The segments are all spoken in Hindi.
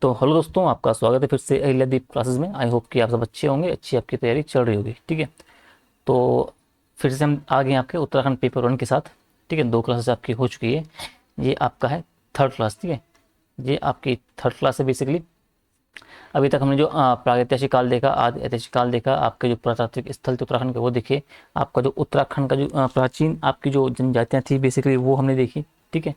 तो हेलो दोस्तों, आपका स्वागत है फिर से अहिल्यादीप क्लासेस में। आई होप कि आप सब अच्छे होंगे, अच्छी आपकी तैयारी चल रही होगी। ठीक है, तो फिर से हम आ गए आपके उत्तराखंड पेपर वन के साथ। ठीक है, 2 क्लासेस आपकी हो चुकी है। ये आपका है थर्ड क्लास। ठीक है, ये आपकी थर्ड क्लास है बेसिकली। अभी तक हमने जो प्रागैतिहासिक काल देखा, आदि ऐतिहासिक काल देखा, आपके जो पुरातात्विक स्थल थे उत्तराखंड के वो देखे। आपका जो उत्तराखंड का जो प्राचीन आपकी जो जनजातियाँ थी बेसिकली वो हमने देखी। ठीक है,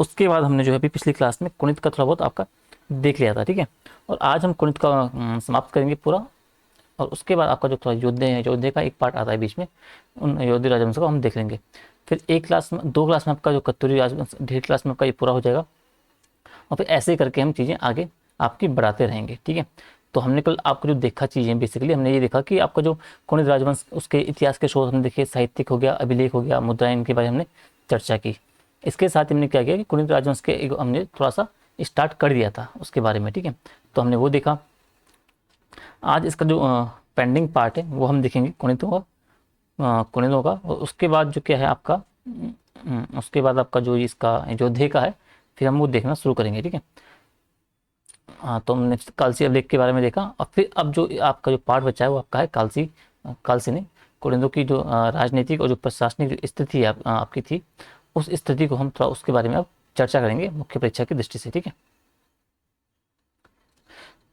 उसके बाद हमने जो है अभी पिछली क्लास में कुणित का थोड़ा बहुत आपका देख लिया था। ठीक है, और आज हम कुणित का समाप्त करेंगे पूरा। और उसके बाद आपका जो थोड़ा योद्धे हैं, योद्धे का एक पार्ट आता है बीच में, उन योद्धे राजवंश को हम देख लेंगे। फिर एक क्लास में, 2 क्लास में आपका जो कत्यूरी राजवंश, 1.5 क्लास में आपका ये पूरा हो जाएगा। और फिर ऐसे ही करके हम चीज़ें आगे आपकी बढ़ाते रहेंगे। ठीक है, तो हमने कल आपको जो देखा चीज़ें बेसिकली हमने ये देखा कि आपका जो कुणित राजवंश, उसके इतिहास के स्रोत हमने देखे, साहित्यिक हो गया, अभिलेख हो गया, मुद्राएं, इनके बारे में हमने चर्चा की। इसके साथ हमने क्या किया कि कुणित राजवंश के हमने थोड़ा सा स्टार्ट कर दिया था उसके बारे में। ठीक है, तो हमने वो देखा। आज इसका जो पेंडिंग पार्ट है वो हम देखेंगे कुणितों का, कुणितों का। और उसके बाद जो क्या है आपका, उसके बाद आपका जो इसका योद्धे का है, फिर हम वो देखना शुरू करेंगे। ठीक है, हाँ, तो हमने कालसी अभिलेख के बारे में देखा। और फिर अब जो आपका जो पार्ट बचा है वो आपका है कालसी, कालसी नहीं, कुलिंदों की जो राजनीतिक और जो प्रशासनिक जो स्थिति है आपकी थी, उस स्थिति को हम थोड़ा उसके बारे में अब चर्चा करेंगे मुख्य परीक्षा की दृष्टि से। ठीक है,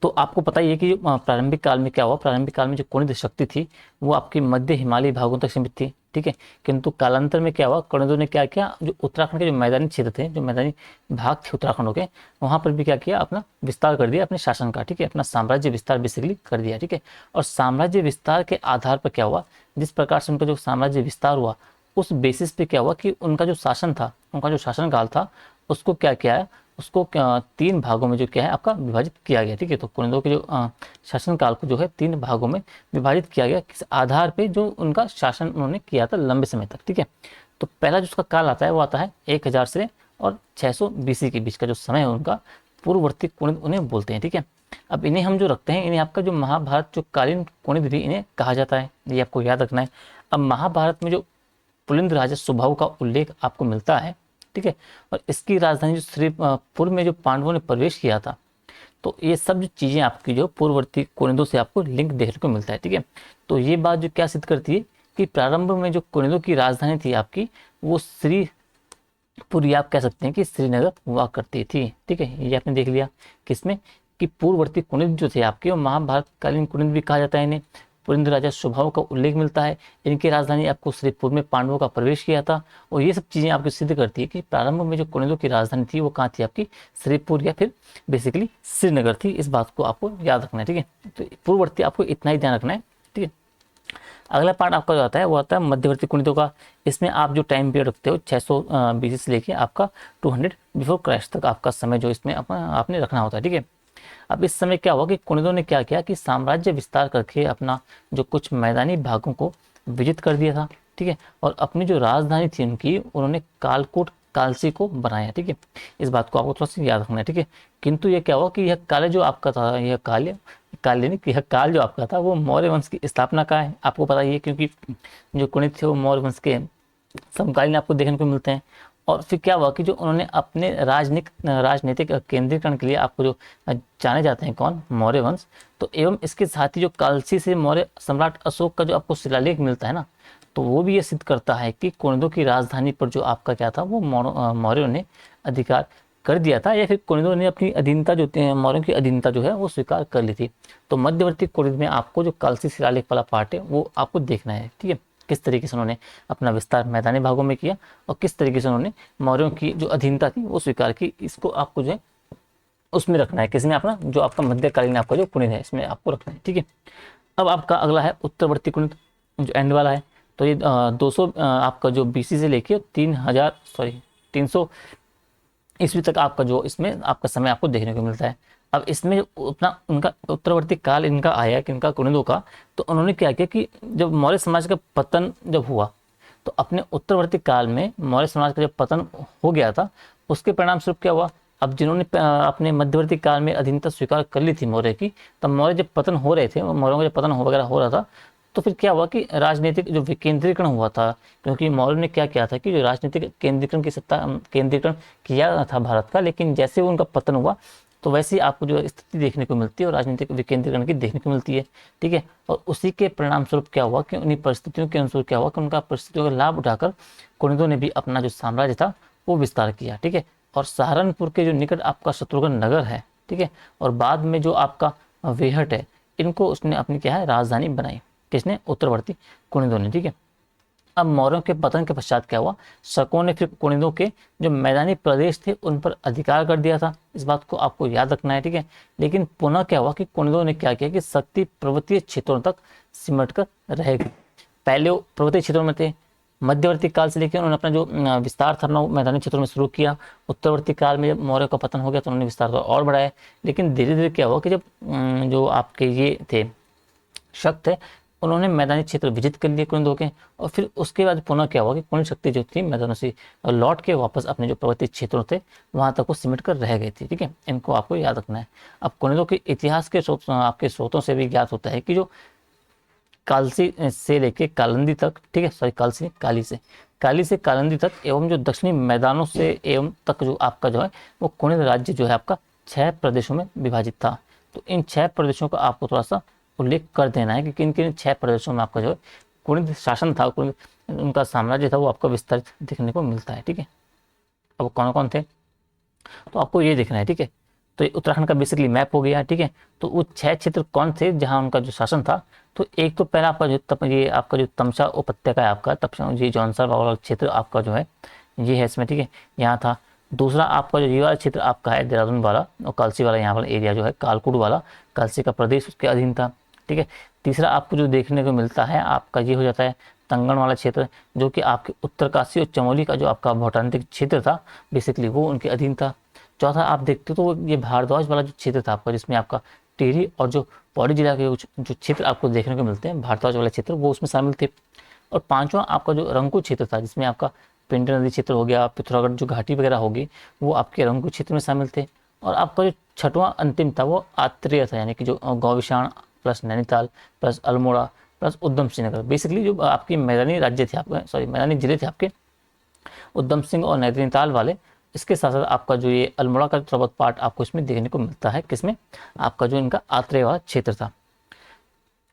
तो आपको पता ही है कि जो प्रारंभिक काल में क्या हुआ, प्रारंभिक काल में जो कुणित शक्ति थी वो आपकी मध्य हिमालयी भागों तक सीमित थी। ठीक है, किंतु कालांतर में क्या हुआ, कुणितों ने क्या किया, जो उत्तराखंड के जो मैदानी क्षेत्र थे, जो मैदानी भाग थे उत्तराखंड के, वहाँ पर भी क्या किया, अपना विस्तार कर दिया अपने शासन का। ठीक है, अपना साम्राज्य विस्तार बेसिकली कर दिया। ठीक है, और साम्राज्य विस्तार के आधार पर क्या हुआ, जिस प्रकार से उनका जो साम्राज्य विस्तार हुआ, उस बेसिस पे क्या हुआ कि उनका जो शासन था, उनका जो शासनकाल था, उसको क्या किया है, उसको 3 भागों में जो क्या है आपका विभाजित किया गया। ठीक है, तो कुनिंदों के जो शासनकाल को जो है 3 भागों में विभाजित किया गया, किस आधार पे, जो उनका शासन उन्होंने किया था लंबे समय तक। ठीक है, तो पहला जो उसका काल आता है वो आता है 1000 से और 600 BC के बीच का जो समय है उनका, पूर्ववर्ती कुणित उन्हें बोलते हैं। ठीक है, अब इन्हें हम जो रखते हैं, इन्हें आपका जो महाभारत जो कालीन कुणित भी इन्हें कहा जाता है, ये आपको याद रखना है। अब महाभारत में जो पुलिंद राजा सुबाहु का उल्लेख आपको मिलता है। ठीक है, और इसकी राजधानी जो श्रीपुर में जो पांडवों ने प्रवेश किया था, तो ये सब जो चीज़ें आपकी जो पूर्ववर्ती कुनिंदों से आपको लिंक देखने को मिलता है। ठीक है, तो ये बात जो क्या सिद्ध करती है कि प्रारंभ में जो कुनिंदों की राजधानी थी आपकी, वो श्रीपुर, या आप कह सकते हैं कि श्रीनगर हुआ करती थी। ठीक है, ये आपने देख लिया किसमें, कि पूर्ववर्ती कुनिंद जो थे आपके, वो महाभारत कालीन कुनिंद भी कहा जाता है इन्हें। पुलिंद राजा सुबाहु का उल्लेख मिलता है, इनकी राजधानी आपको श्रीपुर में पांडवों का प्रवेश किया था। और ये सब चीज़ें आपको सिद्ध करती है कि प्रारंभ में जो कुनिंदों की राजधानी थी वो कहाँ थी आपकी, श्रीपुर या फिर बेसिकली श्रीनगर थी। इस बात को आपको याद रखना है। ठीक है, तो पूर्ववर्ती आपको इतना ही ध्यान रखना है। ठीक है, अगला पार्ट आपका जो आता है वो आता है मध्यवर्ती कुनिंदों का। इसमें आप जो टाइम पीरियड रखते हो 600 BC से लेके आपका 200 बिफोर क्राइस्ट तक आपका समय जो इसमें आपने रखना होता है। ठीक है, अब इस समय क्या हुआ कि कुनिदों ने क्या किया कि साम्राज्य विस्तार करके अपना जो कुछ मैदानी भागों को विजित कर दिया था। ठीक है, और अपनी जो राजधानी थी उनकी, उन्होंने कालकोट कालसी को बनाया। ठीक है, इस बात को आपको थोड़ा सा याद रखना है। ठीक है, किंतु यह क्या हुआ कि यह काल जो आपका था, यह काल नहीं, यह काल जो आपका था वो मौर्य वंश की स्थापना का है। आपको पता ही है, क्योंकि जो कुणित थे वो मौर्य वंश के समकालीन आपको देखने को मिलते हैं। और फिर क्या हुआ कि जो उन्होंने अपने राजनीतिक केंद्रीकरण के लिए आपको जो जाने जाते हैं कौन, मौर्य वंश, तो एवं इसके साथ ही जो कालसी से मौर्य सम्राट अशोक का जो आपको शिलालेख मिलता है ना, तो वो भी ये सिद्ध करता है कि कुनिंदों की राजधानी पर जो आपका क्या था, वो मौर्यों ने अधिकार कर दिया था, या फिर कुनिंदों ने अपनी अधीनता जो मौर्यों की अधीनता जो है वो स्वीकार कर ली थी। तो मध्यवर्ती कुनिंद में आपको जो कालसी शिलालेख वाला पार्ट है वो आपको देखना है। ठीक है, किस तरीके से उन्होंने अपना विस्तार मैदानी भागों में किया और किस तरीके से उन्होंने मौर्यों की जो अधीनता थी वो स्वीकार की, इसको आपको जो है उसमें रखना है। किसमें, अपना जो आपका मध्यकालीन आपका जो कुनिद है इसमें आपको रखना है। ठीक है, अब आपका अगला है उत्तरवर्ती कुनिद, जो एंड वाला है। तो ये 200 आपका जो BC से लेके 300 ईस्वी तक आपका जो इसमें आपका समय आपको देखने को मिलता है। अब इसमें अपना उनका उत्तरवर्ती काल इनका आया कि इनका कुनिदों का, तो उन्होंने क्या किया कि जब मौर्य समाज का पतन जब हुआ, तो अपने उत्तरवर्ती काल में मौर्य समाज का जब पतन हो गया था, उसके परिणाम स्वरूप क्या हुआ, अब जिन्होंने अपने मध्यवर्ती काल में अधीनता स्वीकार कर ली थी मौर्य की, तब मौर्य जब पतन हो रहे थे, मौर्यों का जब पतन वगैरह हो रहा था, तो फिर क्या हुआ कि राजनीतिक जो विकेंद्रीकरण हुआ था, क्योंकि मौर्य ने क्या किया था कि जो राजनीतिक केंद्रीकरण की सत्ता केंद्रीकरण किया था भारत का, लेकिन जैसे वो उनका पतन हुआ, तो वैसे ही आपको जो स्थिति देखने को मिलती है और राजनीतिक विकेंद्रीकरण की देखने को मिलती है, ठीक है। और उसी के परिणाम स्वरूप क्या हुआ कि उन्हीं परिस्थितियों के अनुसार क्या हुआ कि उनका परिस्थितियों का लाभ उठाकर कुनिदों ने भी अपना जो साम्राज्य था वो विस्तार किया, ठीक है। और सहारनपुर के जो निकट आपका शत्रुघ्न नगर है, ठीक है, और बाद में जो आपका वेहट है, इनको उसने अपनी क्या है राजधानी बनाई। किसने? उत्तरवर्ती कुनिदों ने, ठीक है। अब मौर्यों के पतन के पश्चात क्या हुआ, शकों ने फिर कुनिदों के जो मैदानी प्रदेश थे उन पर अधिकार कर दिया था। इस बात को आपको याद रखना है, ठीक है। लेकिन पुनः क्या हुआ कि कुनिदों ने क्या किया कि शक्ति पर्वतीय क्षेत्रों तक सिमट कर रह गई। पहले वो पर्वतीय क्षेत्रों में थे, मध्यवर्ती काल से लेकर उन्होंने अपना जो विस्तार था ना मैदानी क्षेत्रों में शुरू किया। उत्तरवर्ती काल में जब मौर्य का पतन हो गया तो उन्होंने विस्तार और बढ़ाया। लेकिन धीरे धीरे क्या हुआ कि जब जो आपके ये थे शक थे, उन्होंने मैदानी क्षेत्र विजित कर लिए कुनिदों के, और फिर उसके बाद पुनः क्या हुआ कि कुनिद शक्ति जो थी मैदानों से लौट के वापस अपने जो पर्वतीय क्षेत्रों थे वहां तक वो सिमट कर रह गई थी, ठीक है। इनको आपको याद रखना है। अब कुनिदों के इतिहास के आपके स्रोतों से भी ज्ञात होता है कि जो कालसी से लेके कालिंदी तक, ठीक है, सॉरी काली से कालिंदी तक एवं जो दक्षिणी मैदानों से एवं तक जो आपका जो है वो कुनिद राज्य जो है आपका 6 प्रदेशों में विभाजित था। तो इन 6 प्रदेशों का आपको थोड़ा सा उल्लेख कर देना है कि किन किन 6 प्रदेशों में आपका जो है कुनिद शासन था, कुनिद उनका साम्राज्य था वो आपका विस्तारित देखने को मिलता है, ठीक है। अब कौन कौन थे तो आपको ये देखना है, ठीक है। तो ये उत्तराखंड का बेसिकली मैप हो गया, ठीक है। तो वो 6 क्षेत्र कौन थे जहां उनका जो शासन था, तो एक तो पहला आपका जो ये आपका जो तमसा उपत्यका है आपका तपसा ये जौनसर वाला क्षेत्र आपका जो है ये है इसमें, ठीक है, यहाँ था। दूसरा आपका जो ये वाला क्षेत्र आपका है देहरादून वाला और कालसी वाला यहाँ वाला एरिया जो है कालकुट वाला कालसी का प्रदेश उसके अधीन था, ठीक है। तीसरा आपको जो देखने को मिलता है आपका ये हो जाता है तंगन वाला क्षेत्र, जो कि आपके उत्तरकाशी और चमोली का जो आपका भौटांत्रिक क्षेत्र था बेसिकली वो उनके अधीन था। चौथा आप देखते हो तो ये भारद्वाज वाला जो क्षेत्र था आपका जिसमें आपका टिहरी और जो पौड़ी जिला के जो क्षेत्र आपको देखने को मिलते हैं भारद्वाज वाले क्षेत्र वो उसमें शामिल थे। और पांचवा आपका जो रंगू क्षेत्र था जिसमें आपका पिंडर नदी क्षेत्र हो गया, पिथौरागढ़ जो घाटी वगैरह होगी वो आपके रंगू क्षेत्र में शामिल थे। और आपका जो छठवां अंतिम था वो आत्रेय था, यानी कि जो गौविशाण plus Nainital plus Almora plus Udham Singh Nagar, basically जो आपकी मैदानी राज्य थे आपके मैदानी जिले थे आपके उधम सिंह और नैनीताल वाले। इसके साथ साथ आपका जो ये अल्मोड़ा का थोड़ा बहुत पार्ट आपको इसमें देखने को मिलता है, किसमें आपका जो इनका आत्रेय वाला क्षेत्र था,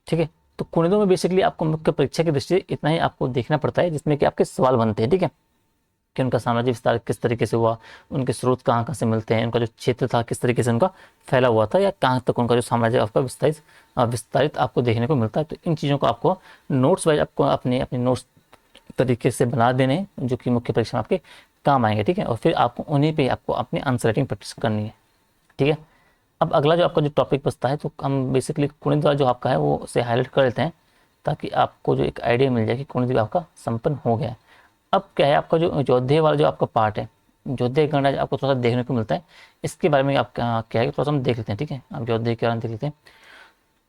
ठीक है। तो कुनिदों में बेसिकली आपको मुख्य परीक्षा की दृष्टि से इतना ही आपको देखना पड़ता है जिसमें कि आपके सवाल बनते हैं, ठीक है, कि उनका साम्राज्य विस्तार किस तरीके से हुआ, उनके स्रोत कहाँ कहाँ से मिलते हैं, उनका जो क्षेत्र था किस तरीके से उनका फैला हुआ था या कहाँ तक उनका जो साम्राज्य आपका विस्तारित आपको देखने को मिलता है। तो इन चीज़ों को आपको नोट्स वाइज आपको अपने अपने नोट्स तरीके से बना देने जो कि मुख्य परीक्षा में आपके काम आएंगे, ठीक है। और फिर आपको उन्हीं पे आपको अपनी आंसर राइटिंग प्रैक्टिस करनी है, ठीक है। अब अगला जो आपका जो टॉपिक बचता है तो हम बेसिकली कुनिद जो आपका है वो उसे हाईलाइट कर लेते हैं ताकि आपको जो एक आइडिया मिल जाए कि कुनिद आपका संपन्न हो गया है। अब क्या है आपका जो अयोध्या वाला जो आपका पार्ट है अयोध्या गणराज्य आपको थोड़ा सा देखने को मिलता है, इसके बारे में आप क्या है थोड़ा सा हम देख लेते हैं, ठीक है। अब अयोध्या के बारे में देख लेते हैं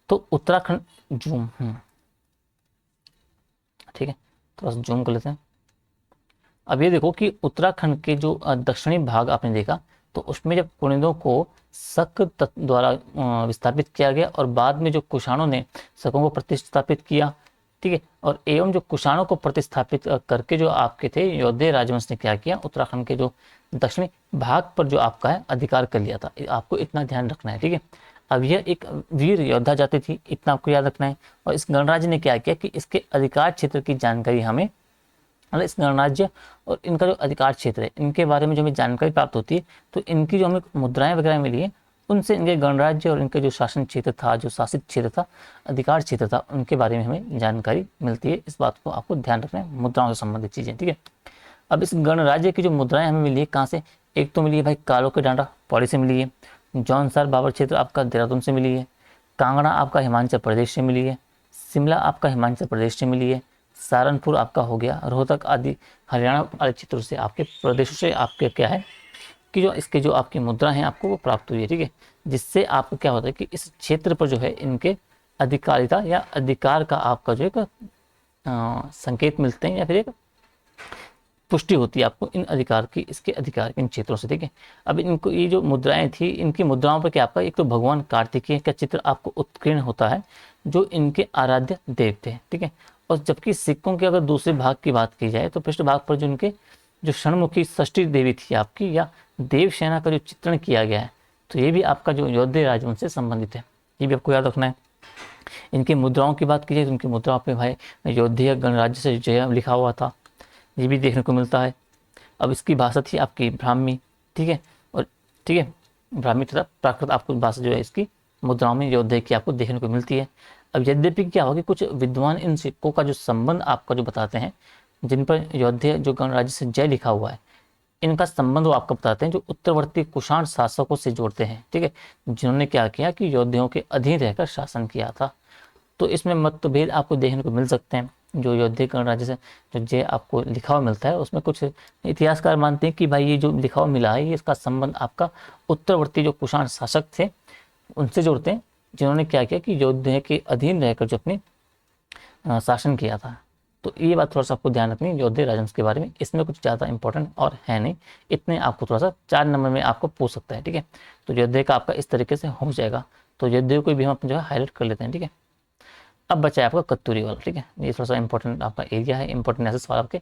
तो उत्तराखंड जूम ठीक है, थोड़ा सा जूम कर लेते हैं। अब ये देखो कि उत्तराखंड के जो दक्षिणी भाग आपने देखा तो उसमें जब कुनिदों को शक द्वारा विस्थापित किया गया और बाद में जो कुषाणों ने शकों को प्रतिस्थापित किया, ठीक है, और एवं जो कुषाणों को प्रतिस्थापित करके जो आपके थे यौधेय राजवंश ने क्या किया उत्तराखंड के जो दक्षिणी भाग पर जो आपका है अधिकार कर लिया था। आपको इतना ध्यान रखना है, ठीक है। अब यह एक वीर योद्धा जाति थी, इतना आपको याद रखना है। और इस गणराज्य ने क्या किया कि इसके अधिकार क्षेत्र की जानकारी हमें मतलब इस गणराज्य और इनका जो अधिकार क्षेत्र है इनके बारे में जो हमें जानकारी प्राप्त होती है तो इनकी जो हमें मुद्राएं वगैरह मिली है उनसे इनके गणराज्य और इनके जो शासन क्षेत्र था जो शासित क्षेत्र था अधिकार क्षेत्र था उनके बारे में हमें जानकारी मिलती है। इस बात को आपको ध्यान रखना है, मुद्राओं से संबंधित चीज़ें, ठीक है। अब इस गणराज्य की जो मुद्राएं हमें मिली है कहाँ से, एक तो मिली है भाई कालो के डांडा पौड़ी से मिली है, जौनसर बाबर क्षेत्र आपका देहरादून से मिली है, कांगड़ा आपका हिमाचल प्रदेश से मिली है, शिमला आपका हिमाचल प्रदेश से मिली है, सहारनपुर आपका हो गया, रोहतक आदि हरियाणा वाले क्षेत्रों से आपके प्रदेशों से आपके क्या है कि जो इसके जो आपकी मुद्रा हैं आपको वो प्राप्त हुई है, ठीक है। जिससे आपको क्या होता है कि इस क्षेत्र पर जो है इनके अधिकारिता या अधिकार का आपका जो एक संकेत मिलते हैं या फिर एक पुष्टि होती है आपको इन अधिकार की इसके अधिकार इन क्षेत्रों से, ठीक है। अब इनको ये जो मुद्राएं थी इनकी मुद्राओं पर क्या आपका एक तो भगवान कार्तिकेय का चित्र आपको उत्कीर्ण होता है जो इनके आराध्य देवते हैं, ठीक है। और जबकि सिक्कों के अगर दूसरे भाग की बात की जाए तो पृष्ठ भाग पर जो इनके जो षणमुखी षष्ठी देवी थी आपकी या देवसेना का जो चित्रण किया गया है तो ये भी आपका जो यौध्य राजवंश से संबंधित है, ये भी आपको याद रखना है। इनकी मुद्राओं की बात की जाए तो इनकी मुद्राओं पे भाई यौध्य गणराज्य से जय लिखा हुआ था, ये भी देखने को मिलता है। अब इसकी भाषा थी आपकी ब्राह्मी, ठीक है, और ठीक है ब्राह्मी तथा प्राकृत आपको भाषा जो है इसकी मुद्राओं में यौध्य की आपको देखने को मिलती है। अब यद्यपि क्या होगा, कुछ विद्वान इन सिक्कों का जो संबंध आपका जो बताते हैं, जिन पर यौध्य जो गणराज्य से जय लिखा हुआ है, इनका संबंध वो आपको बताते हैं जो उत्तरवर्ती कुषाण शासकों से जोड़ते हैं, ठीक है, जिन्होंने क्या किया कि यौध्यों के अधीन रहकर शासन किया था। तो इसमें मतभेद आपको देखने को मिल सकते हैं। जो यौध्य गणराज्य से जो जय आपको लिखा हुआ मिलता है, उसमें कुछ इतिहासकार मानते हैं कि भाई ये जो लिखा हुआ मिला है, ये इसका संबंध आपका उत्तरवर्ती जो कुषाण शासक थे उनसे जोड़ते हैं, जिन्होंने क्या किया कि यौध्य के अधीन रहकर जो अपने शासन किया था। तो ये बात थोड़ा सा आपको ध्यान रखनी है यौध्य राजवंश के बारे में। इसमें कुछ ज़्यादा इंपॉर्टेंट और है नहीं, इतने आपको थोड़ा सा 4 नंबर में आपको पूछ सकता है, ठीक है। तो यौध्य का आपका इस तरीके से हो जाएगा। तो यौध्य को भी हम जो है हाईलाइट कर लेते हैं, ठीक है। अब बचा है आपका कत्तूरी वाला, ठीक है, ये थोड़ा सा इंपॉर्टेंट आपका एरिया है। इंपॉर्टेंट ऐसे सवाल आपके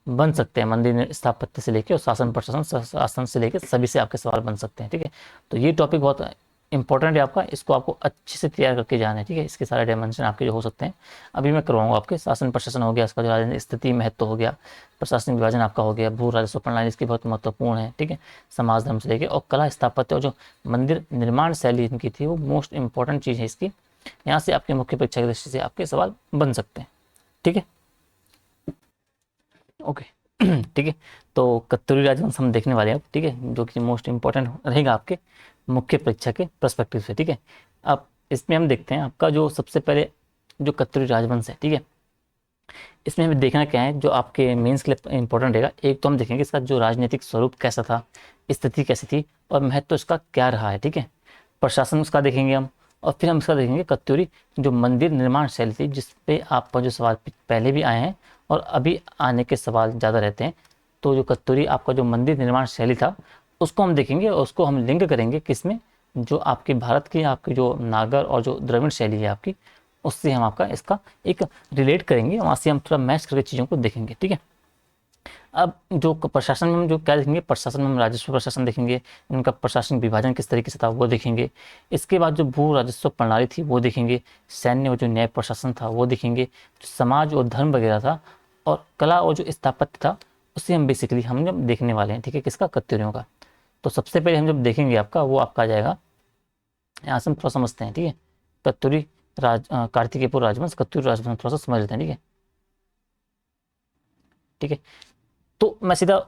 बन सकते हैं, मंदिर स्थापत्य से लेके और शासन प्रशासन शासन से लेके सभी से आपके सवाल बन सकते हैं, ठीक है। तो ये टॉपिक बहुत इंपॉर्टेंट है आपका, इसको आपको अच्छे से तैयार करके जाना है, ठीक है। इसके सारे डायमेंशन आपके जो हो सकते हैं अभी मैं करवाऊंगा आपके। शासन प्रशासन हो गया, इसका जो राजनीतिक स्थिति महत्व हो गया, प्रशासनिक विभाजन आपका हो गया, भू राजस्व प्रणाली इसकी बहुत महत्वपूर्ण है, ठीक है, समाज धर्म से लेके, और कला स्थापत्य और जो मंदिर निर्माण शैली इनकी थी वो मोस्ट इंपॉर्टेंट चीज़ है इसकी। यहाँ से आपके मुख्य परीक्षा की दृष्टि से आपके सवाल बन सकते हैं, ठीक है, ओके। ठीक है, तो कत्तूरी राजवंश हम देखने वाले हैं, ठीक है, जो कि मोस्ट इंपॉर्टेंट रहेगा आपके मुख्य परीक्षा के पर्सपेक्टिव से, ठीक है। अब इसमें हम देखते हैं आपका जो सबसे पहले जो कत्तूरी राजवंश है, ठीक है, इसमें हमें देखना क्या है जो आपके मेंस के लिए इंपॉर्टेंट रहेगा। एक तो हम देखेंगे इसका जो राजनीतिक स्वरूप कैसा था, स्थिति कैसी थी और महत्व इसका क्या रहा है, ठीक है। प्रशासन उसका देखेंगे हम, और फिर हम इसका देखेंगे कत्तूरी जो मंदिर निर्माण शैली थी, जिस पे आपका जो सवाल पहले भी आए हैं और अभी आने के सवाल ज़्यादा रहते हैं। तो जो कत्तूरी आपका जो मंदिर निर्माण शैली था उसको हम देखेंगे, और उसको हम लिंक करेंगे किसमें, जो आपके भारत की आपकी जो नागर और जो द्रविड़ शैली है आपकी, उससे हम आपका इसका एक रिलेट करेंगे, वहाँ से हम थोड़ा मैच करके चीज़ों को देखेंगे, ठीक है। अब जो प्रशासन में हम जो क्या देखेंगे, प्रशासन में हम राजस्व प्रशासन देखेंगे, इनका प्रशासनिक विभाजन किस तरीके से था वो देखेंगे। इसके बाद जो भू राजस्व प्रणाली थी वो देखेंगे, सैन्य और जो न्याय प्रशासन था वो देखेंगे, जो समाज और धर्म वगैरह था, और कला और जो स्थापत्य था उससे हम बेसिकली हम जब देखने वाले हैं, ठीक है, किसका, कत्तूरियों का। तो सबसे पहले हम जब देखेंगे आपका वो आपका आ जाएगा, यहाँ से हम थोड़ा समझते हैं, ठीक है, कत्तूरी कार्तिकेयपुर राजवंश, कत्तूरी राजवंश थोड़ा सा समझ लेते हैं, ठीक है, ठीक है। तो मैं सीधा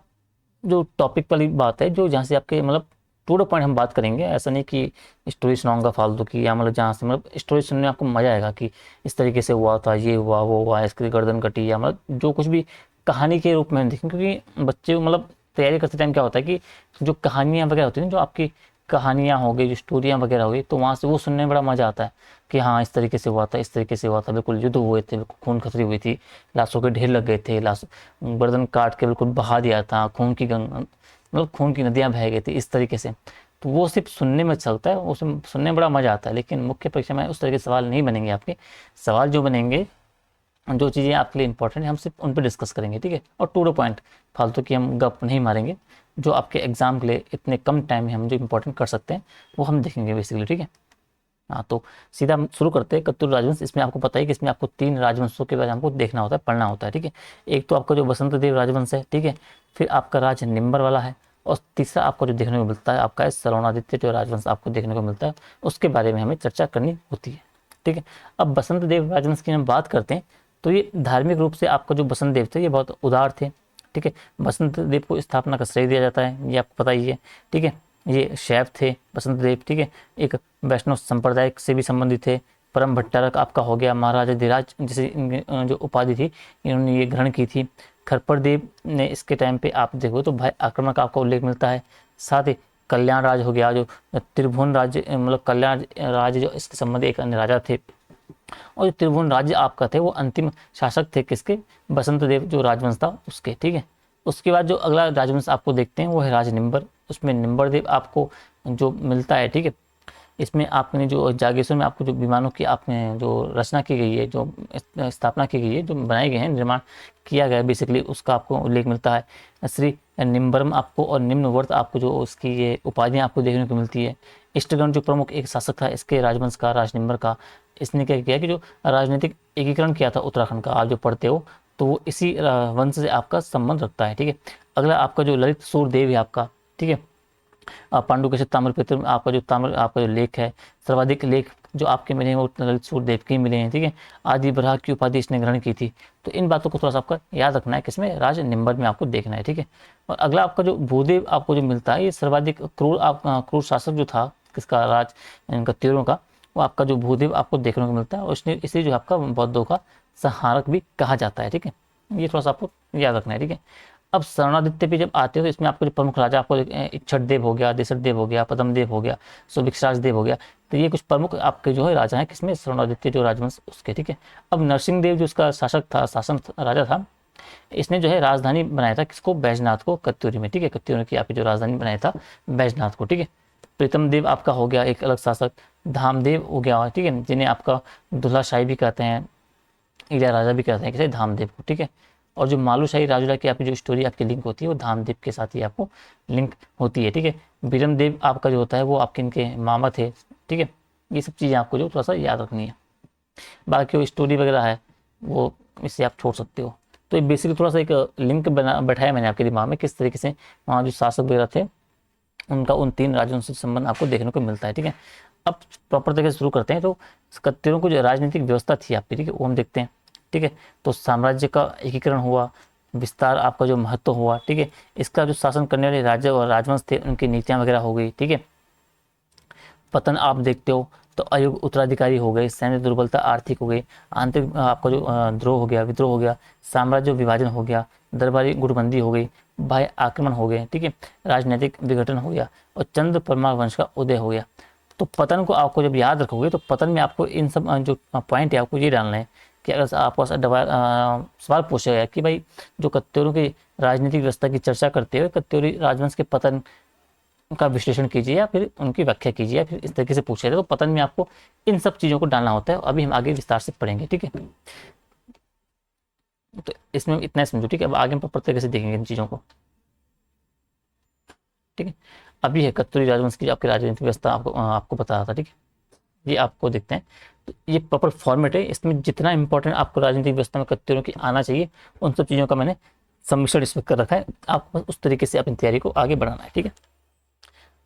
जो टॉपिक वाली बात है, जो जहाँ से आपके मतलब टू द पॉइंट हम बात करेंगे, ऐसा नहीं कि स्टोरी सुनाऊंगा फालतू की, या मतलब जहाँ से मतलब स्टोरी सुनने में आपको मज़ा आएगा कि इस तरीके से हुआ था, ये हुआ वो हुआ, इसकी गर्दन कटी, या मतलब जो कुछ भी कहानी के रूप में हम देखें। क्योंकि बच्चे मतलब तैयारी करते टाइम क्या होता है कि जो कहानियाँ वगैरह होती हैं, जो आपकी कहानियाँ हो गई, जो स्टोरियाँ वगैरह हो गई, तो वहाँ से वो सुनने में बड़ा मज़ा आता है कि हाँ इस तरीके से हुआ था, इस तरीके से हुआ था, बिल्कुल युद्ध हुए थे, बिल्कुल खून खसरी हुई थी, लाशों के ढेर लग गए थे, लाश गर्दन काट के बिल्कुल बहा दिया था, खून की मतलब खून की नदियाँ बह गई थी, इस तरीके से। तो वो सिर्फ सुनने में अच्छा लगता है, उसमें सुनने में बड़ा मज़ा आता है, लेकिन मुख्य परीक्षा में उस तरह के सवाल नहीं बनेंगे आपके। सवाल जो बनेंगे, जो चीज़ें आपके लिए इंपॉर्टेंट है, हम सिर्फ उन पर डिस्कस करेंगे, ठीक है, और टू द पॉइंट, फालतू की हम गप नहीं मारेंगे। जो आपके एग्जाम के लिए इतने कम टाइम में हम जो इंपॉर्टेंट कर सकते हैं वो हम देखेंगे बेसिकली, ठीक है। हाँ, तो सीधा हम शुरू करते हैं कत्तूर राजवंश। इसमें आपको पता है कि इसमें आपको 3 राजवंशों के बारे में हमको देखना होता है, पढ़ना होता है, ठीक है। एक तो आपका जो बसंत देव राजवंश है, ठीक है, फिर आपका राज निम्बर वाला है, और तीसरा आपको जो देखने को मिलता है आपका है सलौनादित्य जो राजवंश आपको देखने को मिलता है, उसके बारे में हमें चर्चा करनी होती है, ठीक है। अब बसंत देव राजवंश की हम बात करते हैं, तो ये धार्मिक रूप से आपका जो बसंत देव थे ये बहुत उदार थे, ठीक है। बसंत देव को स्थापना का श्रेय दिया जाता है, ये आपको पता ही है, ठीक है। ये शैव थे बसंत देव, ठीक है, एक वैष्णव संप्रदाय से भी संबंधित थे। परम भट्टारक आपका हो गया, महाराजा धीराज जैसे जो उपाधि थी इन्होंने ये ग्रहण की थी। खरपर देव ने इसके टाइम पे आप देखो तो भाई आक्रमण का आपका उल्लेख मिलता है। साथ ही कल्याण राज हो गया, जो त्रिभुवन राज्य मतलब कल्याण राज्य जो इसके संबंध एक अन्य राजा थे, और जो त्रिभुवन राज्य आपका थे वो अंतिम शासक थे किसके, बसंत देव जो राजवंश था उसके, ठीक है। उसके बाद जो अगला राजवंश आपको देखते हैं वो है राज निम्बर, उसमें निम्बर देव आपको जो मिलता है, ठीक है। इसमें आपने जो जागेश्वर में आपको जो विमानों की आपने जो रचना की गई है, जो स्थापना की गई है, जो बनाए गए हैं, निर्माण किया गया है बेसिकली, उसका आपको उल्लेख मिलता है। श्री निम्बरम आपको और निम्नवर्त आपको जो उसकी ये उपाधियाँ आपको देखने को मिलती है। इष्टगण जो प्रमुख एक शासक था इसके राजवंश का, राजनिम्बर का, इसने क्या किया कि जो राजनीतिक एकीकरण किया था उत्तराखंड का, आप जो पढ़ते हो तो वो इसी वंश से आपका संबंध रखता है। ठीक है, अगला आपका जो ललित सूर्यदेव है आपका, ठीक है, पांडु के ताम्रपत्र में आपका जो आपका जो लेख है, सर्वाधिक लेख जो आपके मिले हैं वो ललित सूर्यदेव के मिले हैं। ठीक है, आदि बराह की उपाधि इसने ग्रहण की थी। तो इन बातों को थोड़ा सा आपका याद रखना है, किसमें, राज निम्बर में आपको देखना है। ठीक है, और अगला आपका जो भूदेव आपको जो मिलता है, ये सर्वाधिक क्रूर क्रूर शासक जो था किसका, राज कत्यूरों का, वो आपका जो भूदेव आपको देखने को मिलता है, और इसने इसे जो आपका बौद्धों का संहारक भी कहा जाता है। ठीक है, ये थोड़ा सा आपको याद रखना है। ठीक है, अब शरणादित्य पे जब आते हो तो इसमें आपको जो प्रमुख राजा आपको इच्छट देव हो गया, देशट देव हो गया, पदम देव हो गया, सुभिक्षराज देव हो गया, तो ये कुछ प्रमुख आपके जो है राजा हैं किसमें, शरणादित्य जो राजवंश उसके। ठीक है, अब नरसिंह देव जो उसका शासक था, शासन राजा था, इसने जो है राजधानी बनाया था किसको, बैजनाथ को, कत्यूरी में। ठीक है, कत्यूरी की आपकी जो राजधानी बनाया था बैजनाथ को। ठीक है, प्रीतम देव आपका हो गया एक अलग शासक, धामदेव हो गया, ठीक है, जिन्हें आपका दुल्हाशाही भी कहते हैं, इलिया राजा भी कहते हैं किसे, धामदेव को। ठीक है, और जो मालूशाही राजुला की आपकी जो स्टोरी आपकी लिंक होती है वो धामदेव के साथ ही आपको लिंक होती है। ठीक है, बीरमदेव आपका जो होता है वो आपके इनके मामा थे। ठीक है, ये सब चीज़ें आपको जो थोड़ा सा याद रखनी है। बाकी वो स्टोरी वगैरह है वो इससे आप छोड़ सकते हो। तो ये बेसिकली थोड़ा सा एक लिंक बना बैठाया मैंने आपके दिमाग में, किस तरीके से वहाँ जो शासक वगैरह थे उनका उन 3 राज्यों से संबंध आपको देखने को मिलता है। ठीक है, अब प्रॉपर तरीके से शुरू करते हैं। तो कत्यूरों को जो राजनीतिक व्यवस्था थी आपकी, ठीक है, वो हम देखते हैं। ठीक है, तो साम्राज्य का एकीकरण हुआ, विस्तार आपका जो महत्व हुआ। ठीक है, इसका जो शासन करने वाले राज्य और राजवंश थे उनकी नीतियां वगैरह हो गई। ठीक है, पतन आप देखते हो तो अयुग उत्तराधिकारी हो गए, सैन्य दुर्बलता आर्थिक हो गई, आंतरिक आपका जो द्रोह हो गया, विद्रोह हो गया, साम्राज्य विभाजन हो गया, दरबारी गुटबंदी हो गई, बाह्य आक्रमण हो गए। ठीक है, राजनीतिक विघटन हो गया और चंद्र परमार वंश का उदय हो गया। तो पतन को आपको जब याद रखोगे तो पतन में आपको इन सब जो पॉइंट है आपको ये डालना है कि अगर आपको सवाल पूछा गया कि भाई जो कत्यूरों की राजनीतिक व्यवस्था की चर्चा करते हुए कत्यूरी राजवंश के पतन का विश्लेषण कीजिए या फिर उनकी व्याख्या कीजिए या फिर इस तरीके से पूछा जाए, तो पतन में आपको इन सब चीज़ों को डालना होता है। अभी हम आगे विस्तार से पढ़ेंगे। ठीक है, तो इसमें इतना समझो। ठीक है, अब आगे हम प्रॉपर तरीके से देखेंगे इन चीज़ों को। ठीक है, अभी है कत्यूरी राजवंश की आपकी राजनीतिक व्यवस्था आपको बता रहा था। ठीक है, ये आपको देखते हैं। तो ये प्रॉपर फॉर्मेट है, इसमें जितना इंपॉर्टेंट आपको राजनीतिक व्यवस्था में कत्यूरों की आना चाहिए उन सब चीज़ों का मैंने समिश्रण इसमें कर रखा है। आपको उस तरीके से अपनी तैयारी को आगे बढ़ाना है। ठीक है,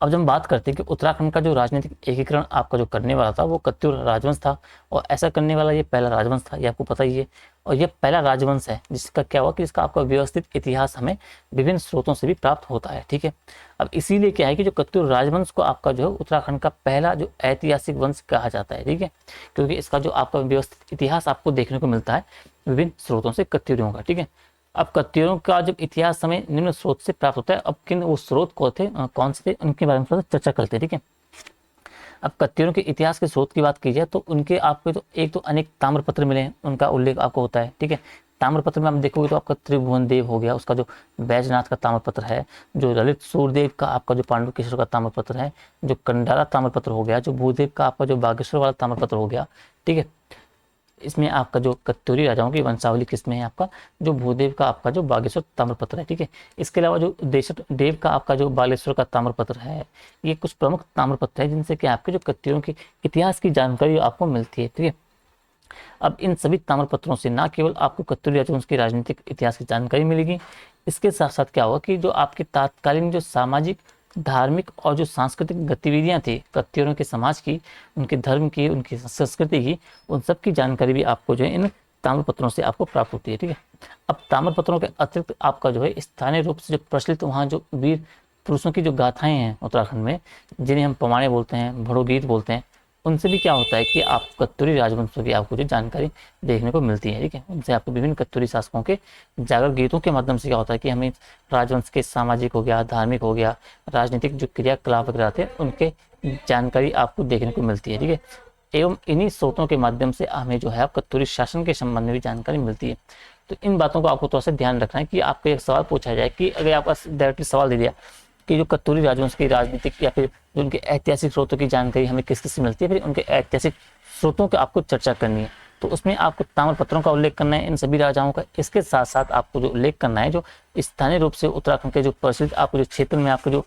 अब जब हम बात करते हैं कि उत्तराखंड का जो राजनीतिक एकीकरण आपका जो करने वाला था वो कत्यूर राजवंश था, और ऐसा करने वाला ये पहला राजवंश था, ये आपको पता ही है। और ये पहला राजवंश है जिसका क्या हुआ कि इसका आपका व्यवस्थित इतिहास हमें विभिन्न स्रोतों से भी प्राप्त होता है। ठीक है, अब इसीलिए क्या है कि जो कत्यूर राजवंश को आपका जो है उत्तराखंड का पहला जो ऐतिहासिक वंश कहा जाता है। ठीक है, क्योंकि इसका जो आपका व्यवस्थित इतिहास आपको देखने को मिलता है विभिन्न स्रोतों से कत्यूरियों का। ठीक है, अब कत्यूरों का जब इतिहास हमें निम्न स्रोत से प्राप्त होता है, अब किन वो स्रोत कौन से थे उनके बारे में थोड़ा चर्चा करते हैं। ठीक है, अब कत्यूरों के इतिहास के स्रोत की बात की जाए तो उनके आपको तो एक तो अनेक ताम्रपत्र मिले हैं, उनका उल्लेख आपको होता है। ठीक है, ताम्रपत्र में आप देखोगे तो आपका त्रिभुवन देव हो गया, उसका जो बैजनाथ का ताम्रपत्र है, जो ललित सूर्यदेव का आपका जो पांडुकेश्वर का ताम्रपत्र है, जो कंडारा ताम्रपत्र हो गया, जो भूदेव का आपका जो बागेश्वर वाला ताम्रपत्र हो गया। ठीक है, इसमें आपका जो कत्यूरी राजाओं की वंशावली किसमें है, आपका जो भूदेव का आपका जो बागेश्वर ताम्रपत्र है। ठीक है, इसके अलावा जो देशट देव का आपका जो बालेश्वर का ताम्रपत्र है, ये कुछ प्रमुख ताम्रपत्र है जिनसे कि आपके जो कत्यूरों की इतिहास की जानकारी आपको मिलती है। ठीक है, अब इन सभी ताम्रपत्रों से न केवल आपको कत्यूरी राजवंश की राजनीतिक इतिहास की जानकारी मिलेगी, इसके साथ साथ क्या होगा कि जो आपके तात्कालीन जो सामाजिक, धार्मिक और जो सांस्कृतिक गतिविधियां थी कत्यूरों के समाज की, उनके धर्म की, उनकी संस्कृति की, उन सब की जानकारी भी आपको जो है इन ताम्रपत्रों से आपको प्राप्त होती है। ठीक है, अब ताम्रपत्रों के अतिरिक्त आपका जो है स्थानीय रूप से जो प्रचलित वहाँ जो वीर पुरुषों की जो गाथाएं हैं उत्तराखंड में, जिन्हें हम पमाड़े बोलते हैं, भड़ो गीत बोलते हैं, उनसे भी क्या होता है कि आप कत्यूरी राजवंशों की आपको जो जानकारी देखने को मिलती है। ठीक है, उनसे आपको विभिन्न कत्यूरी शासकों के जागर गीतों के माध्यम से क्या होता है कि हमें राजवंश के सामाजिक हो गया, धार्मिक हो गया, राजनीतिक जो क्रियाकलाप वगैरह थे उनके जानकारी आपको देखने को मिलती है। ठीक है, एवं इन्हीं स्रोतों के माध्यम से हमें जो है कत्यूरी शासन के संबंध में भी जानकारी मिलती है। तो इन बातों को आपको थोड़ा सा ध्यान रखना है कि आपको एक सवाल पूछा जाए कि अगर आपका डायरेक्टली सवाल दे दिया कि जो कत्यूरी राजवंश की राजनीतिक या फिर जो उनके ऐतिहासिक स्रोतों की जानकारी हमें किस किस से मिलती है, फिर उनके ऐतिहासिक स्रोतों की आपको चर्चा करनी है। तो उसमें आपको ताम्रपत्रों का उल्लेख करना है इन सभी राजाओं का। इसके साथ साथ आपको जो उल्लेख करना है जो स्थानीय रूप से उत्तराखंड के जो प्रसिद्ध आपको जो क्षेत्र में आपको जो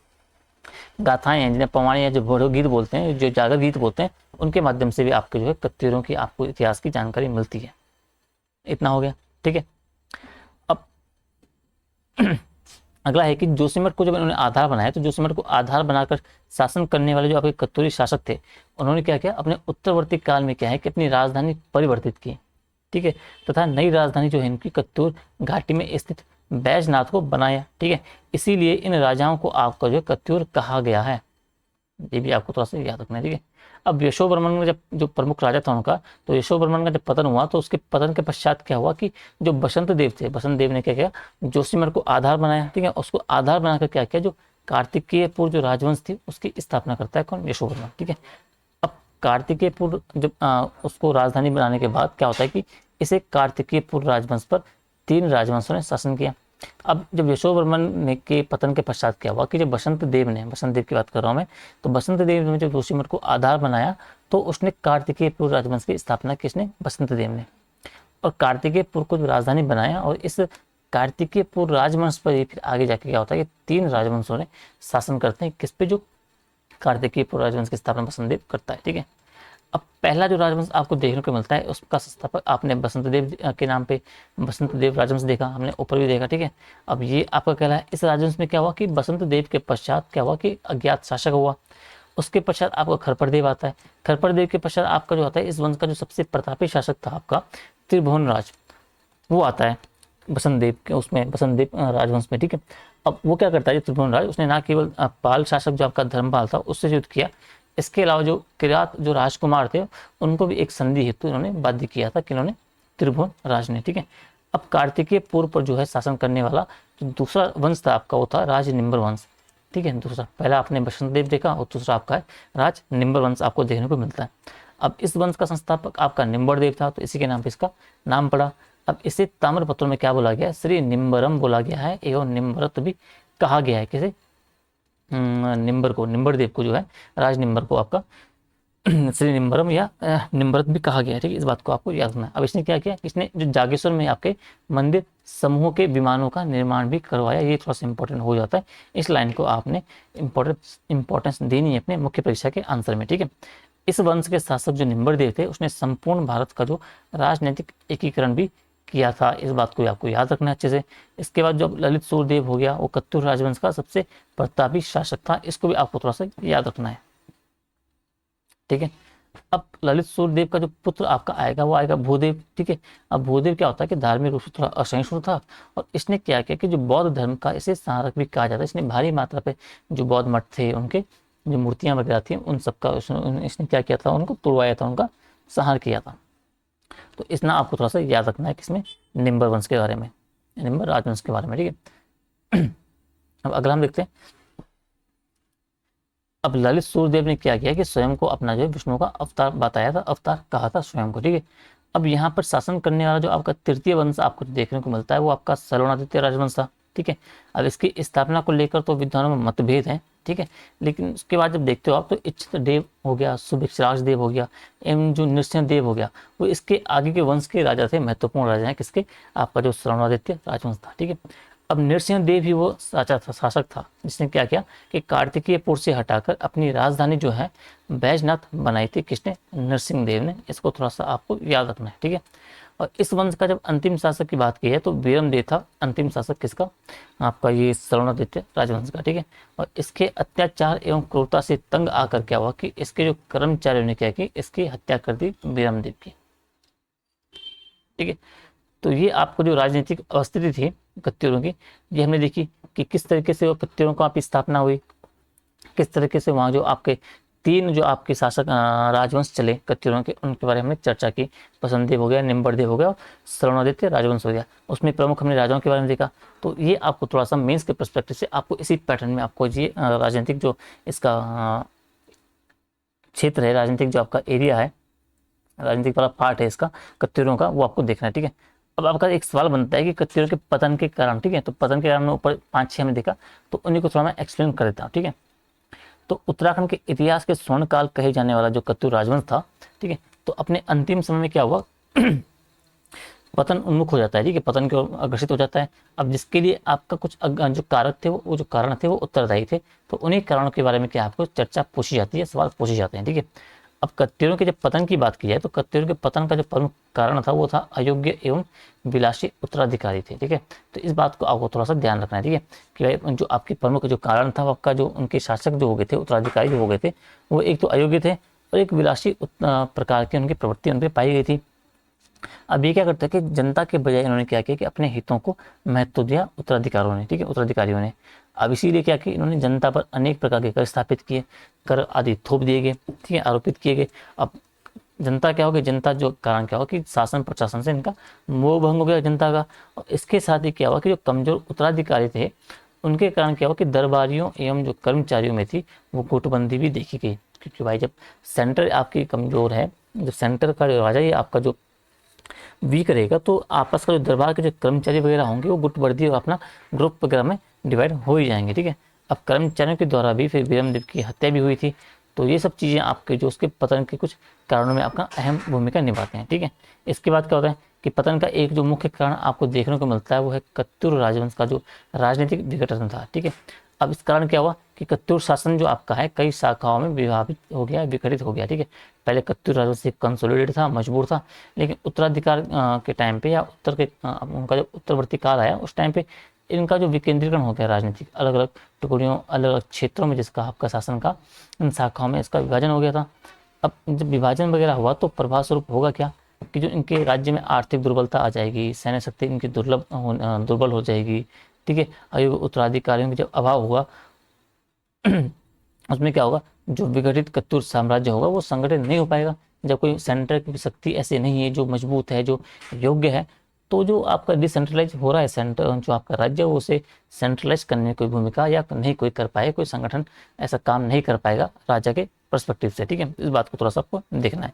गाथाएं हैं, जिन्हें पवानी या जो भोड़ो गीत बोलते हैं, जो जागर गीत बोलते हैं, उनके माध्यम से भी आपके जो है कत्यूरों की आपको इतिहास की जानकारी मिलती है। इतना हो गया, ठीक है। अब अगला है कि जोशीमठ को जब इन्होंने आधार बनाया, तो जोशीमठ को आधार बनाकर शासन करने वाले जो आपके कत्यूरी शासक थे, उन्होंने क्या किया, अपने उत्तरवर्ती काल में क्या है कि अपनी राजधानी परिवर्तित की, ठीक है, तथा नई राजधानी जो है इनकी कत्यूर घाटी में स्थित बैजनाथ को बनाया, ठीक है। इसीलिए इन राजाओं को आपका जो कत्यूर कहा गया है, ये भी आपको थोड़ा सा याद रखना है, ठीक है। अब यशोवर्मन का जब जो प्रमुख राजा था उनका, तो यशोवर्मन का जब पतन हुआ, तो उसके पतन के पश्चात क्या हुआ कि जो बसंत देव थे, बसंत देव ने क्या किया, जोशीमठ को आधार बनाया, ठीक है। उसको आधार बनाकर क्या किया, जो कार्तिकेयपुर जो राजवंश थी उसकी स्थापना करता है कौन, यशोवर्मन, ठीक है। अब कार्तिकेयपुर जब उसको राजधानी बनाने के बाद क्या होता है कि इसे कार्तिकेयपुर राजवंश पर 3 राजवंशों ने शासन किया। अब जब यशोवर्मन ने के पतन के पश्चात क्या हुआ कि जब बसंत देव ने, बसंत देव की बात कर रहा हूँ मैं, तो बसंत देव ने जब जोशीमठ को आधार बनाया, तो उसने कार्तिकेयपुर राजवंश की स्थापना किसने, बसंत देव ने। और कार्तिकेयपुर को जो राजधानी बनाया, और इस कार्तिकेयपुर राजवंश पर फिर आगे जाके क्या होता है कि 3 राजवंशों ने शासन करते हैं, किस पे, जो कार्तिकेयपुर राजवंश की स्थापना बसंत देव करता है, ठीक है। अब पहला जो राजवंश आपको देखने को मिलता है, उसका संस्थापक आपने बसंत देव के नाम पे बसंत देव राजवंश देखा, हमने ऊपर भी देखा, ठीक है। अब ये आपका कहला है, इस राजवंश में क्या हुआ कि बसंत देव के पश्चात क्या हुआ कि अज्ञात शासक हुआ। उसके पश्चात आपका खरपर देव आता है। खरपर देव के पश्चात आपका जो आता है, इस वंश का जो सबसे प्रतापी शासक था आपका त्रिभुवन राज, वो आता है बसंत देव के उसमें, बसंत देव राजवंश में, ठीक है। अब वो क्या करता है त्रिभुवन राज, उसने ना केवल पाल शासक जो आपका धर्मपाल था उससे युद्ध किया, इसके अलावा जो किरात जो राजकुमार थे उनको भी एक संधि हेतु इन्होंने बाध्य किया था कि इन्होंने त्रिभुवन राज ने, ठीक है। अब कार्तिकेय पूर्व पर जो है शासन करने वाला जो दूसरा वंश था आपका, वो था राज निम्बर वंश, ठीक है। दूसरा, पहला आपने बसंत देव देखा और दूसरा आपका है राज निम्बर वंश आपको देखने को मिलता है। अब इस वंश का संस्थापक आपका निम्बर देव था, तो इसी के नाम पे इसका नाम पड़ा। अब इसे ताम्रपत्रों में क्या बोला गया है, श्री निम्बरम बोला गया है, एवं निम्बरत भी कहा गया है। किसे, निम्बर को, निम्बर देव को जो है राज निम्बर को आपका श्री निम्बरम या निम्बरत भी कहा गया है, ठीक है। इस बात को आपको याद रखना है। अब इसने क्या किया, इसने जो जागेश्वर में आपके मंदिर समूह के विमानों का निर्माण भी करवाया, ये थोड़ा सा इंपॉर्टेंट हो जाता है, इस लाइन को आपने इंपॉर्टेंस देनी है अपने मुख्य परीक्षा के आंसर में, ठीक है। इस वंश के शासक जो निम्बर देव थे, उसने संपूर्ण भारत का जो राजनीतिक एकीकरण भी किया था, इस बात को आपको याद रखना है अच्छे से। इसके बाद जो ललित सूर्यदेव हो गया, वो कत्यूर राजवंश का सबसे प्रतापी शासक था, इसको भी आपको थोड़ा सा याद रखना है, ठीक है। अब ललित सूर्यदेव का जो पुत्र आपका आएगा वो आएगा भूदेव, ठीक है। अब भूदेव क्या होता है कि धार्मिक रूप से थोड़ा असहिष्णु था, और इसने क्या किया कि जो बौद्ध धर्म का इसे संहारक भी कहा जाता है, इसने भारी मात्रा पे जो बौद्ध मठ थे, उनके जो मूर्तियां वगैरह थी, उन सबका इसने क्या किया था, उनको तोड़वाया था, उनका संहार किया था। तो इतना आपको थोड़ा सा याद रखना है किसमें, निम्बर वंश के बारे में, निम्बर राजवंश के बारे में, ठीक है। अब अगला हम देखते हैं। अब ललित सूर्यदेव ने क्या किया कि स्वयं को अपना जो है विष्णु का अवतार बताया था, अवतार कहा था स्वयं को, ठीक है। अब यहाँ पर शासन करने वाला जो आपका तृतीय वंश आपको देखने को मिलता है, वो आपका सलवनादित्य राजवंश था, ठीक है। अब इसकी स्थापना को लेकर तो विद्वानों में मतभेद है, ठीक है। लेकिन उसके बाद जब देखते हो आप, तो इच्छित देव हो गया, सुभिक्षराज देव हो गया, एवं जो नृसिंह देव हो गया, वो इसके आगे के वंश के राजा थे, महत्वपूर्ण राजा हैं किसके, आपका जो सलवनादित्य राजवंश था, ठीक है। अब नृसिंह देव ही वो साचा था, शासक था, जिसने क्या किया कि कार्तिकेयपुर से हटाकर अपनी राजधानी जो है बैजनाथ बनाई थी, किसने, नरसिंह देव ने। इसको थोड़ा सा आपको याद रखना है, ठीक है। और इस वंश का जब अंतिम शासक की बात की है, तो वीरम देव था अंतिम शासक किसका, आपका ये सलवनादित्य राजवंश का, ठीक है। और इसके अत्याचार एवं क्रूरता से तंग आकर क्या हुआ कि इसके जो कर्मचारियों ने क्या की, इसकी हत्या कर दी वीरम देव की, ठीक है। तो ये आपको जो राजनीतिक स्थिति थी कत्यूरों की, ये हमने देखी कि किस तरीके से वो कत्यूरों को आप स्थापना हुई, किस तरीके से वहाँ जो आपके 3 जो आपके शासक राजवंश चले कत्यूरों के, उनके बारे में हमने चर्चा की। बसंत देव हो गया, निम्बर देव हो गया, और सलवनादित्य राजवंश हो गया। उसमें प्रमुख हमने राजाओं के बारे में देखा। तो ये आपको थोड़ा सा मेंस के पर्सपेक्टिव से आपको इसी पैटर्न में आपको ये राजनीतिक जो इसका क्षेत्र है, राजनीतिक जो आपका एरिया है, राजनीतिक वाला पार्ट है इसका कत्यूरों का, वो आपको देखना है, ठीक है। अब आपका एक सवाल बनता है कि कत्यूरों के पतन के कारण, ठीक है, तो पतन के कारण में ऊपर 5-6 हमने देखा, तो उन्हीं को थोड़ा मैं एक्सप्लेन कर देता हूँ, ठीक है। तो उत्तराखंड के इतिहास के स्वर्ण काल कहे जाने वाला जो कत्यूर राजवंश था, ठीक है, तो अपने अंतिम समय में क्या हुआ, पतन उन्मुख हो जाता है, ठीक है, पतन की ओर अग्रसित हो जाता है। अब जिसके लिए आपका कुछ जो कारक थे, वो जो कारण थे वो उत्तरदायी थे, तो उन्हीं कारणों के बारे में क्या आपको चर्चा पूछी जाती है, सवाल पूछे जाते हैं, ठीक है। अब कत्यूरों के जब पतन की बात की जाए, तो कत्यूरों के पतन का जो प्रमुख कारण था वो था अयोग्य एवं विलासी उत्तराधिकारी थे, ठीक है। तो इस बात को आपको थोड़ा सा ध्यान रखना है, ठीक है, कि भाई जो आपकी प्रमुख जो कारण था वो आपका जो उनके शासक जो हो गए थे, उत्तराधिकारी जो हो गए थे, वो एक तो अयोग्य थे और एक विलासी प्रकार की उनकी प्रवृत्ति उन पर पाई गई थी। अब ये क्या करते हैं कि जनता के बजाय इन्होंने क्या किया कि अपने हितों को महत्व दिया उत्तराधिकारियों ने, ठीक है, उत्तराधिकारियों ने। अब इसीलिए क्या कि इन्होंने जनता पर अनेक प्रकार के कर स्थापित किए, कर आदि थोप दिए गए, ठीक है, आरोपित किए गए। अब जनता क्या हो गई, जनता जो कारण क्या हो कि शासन प्रशासन से इनका मोह भंग हो गया जनता का। और इसके साथ ही क्या हुआ कि जो कमजोर उत्तराधिकारी थे उनके कारण क्या हुआ कि दरबारियों एवं जो कर्मचारियों में थी वो गुटबंदी भी देखी गई, क्योंकि भाई जब सेंटर आपकी कमजोर है, जब सेंटर का जो राजा ये आपका जो वीक रहेगा, तो आपस का जो दरबार के जो कर्मचारी वगैरह होंगे वो गुटवर्दी और अपना ग्रुप वगैरह में डिवाइड हो ही जाएंगे, ठीक है। अब कर्मचारियों के द्वारा भी फिर विरमदेव की हत्या भी हुई थी। तो ये सब चीज़ें आपके जो उसके पतन के कुछ कारणों में आपका अहम भूमिका निभाते हैं, ठीक है। इसके बाद क्या होता है कि पतन का एक जो मुख्य कारण आपको देखने को मिलता है वो है कत्यूर राजवंश का जो राजनीतिक विघटन था, ठीक है। अब इस कारण क्या हुआ कि कत्यूर शासन जो आपका है कई शाखाओं में विभाजित हो गया, विघटित हो गया, ठीक है। पहले कत्यूर राजवंश कंसोलिडेट था, मजबूर था, लेकिन उत्तराधिकार के टाइम पे या उत्तर के उनका जो उत्तरवर्ती काल आया उस टाइम पे इनका जो विकेंद्रीकरण हो गया, राजनीतिक अलग अलग टुकड़ियों अलग अलग क्षेत्रों में जिसका आपका शासन का इन शाखाओं में इसका विभाजन हो गया था। अब जब विभाजन वगैरह हुआ तो प्रभाव स्वरूप होगा क्या कि जो इनके राज्य में आर्थिक दुर्बलता आ जाएगी, सैन्य शक्ति इनकी दुर्बल हो जाएगी, ठीक है। अयोग्य उत्तराधिकारियों के जब अभाव हुआ उसमें क्या होगा, जो विघटित कत्यूर साम्राज्य होगा वो संगठित नहीं हो पाएगा। जब कोई सेंटर की शक्ति ऐसी नहीं है जो मजबूत है, जो योग्य है, तो जो आपका डिसेंट्रलाइज हो रहा है सेंटर, जो आपका राज्य है वो उसे सेंट्रलाइज करने में कोई भूमिका या नहीं कोई कर पाए, कोई संगठन ऐसा काम नहीं कर पाएगा राजा के पर्सपेक्टिव से, ठीक है। इस बात को थोड़ा सा आपको देखना है।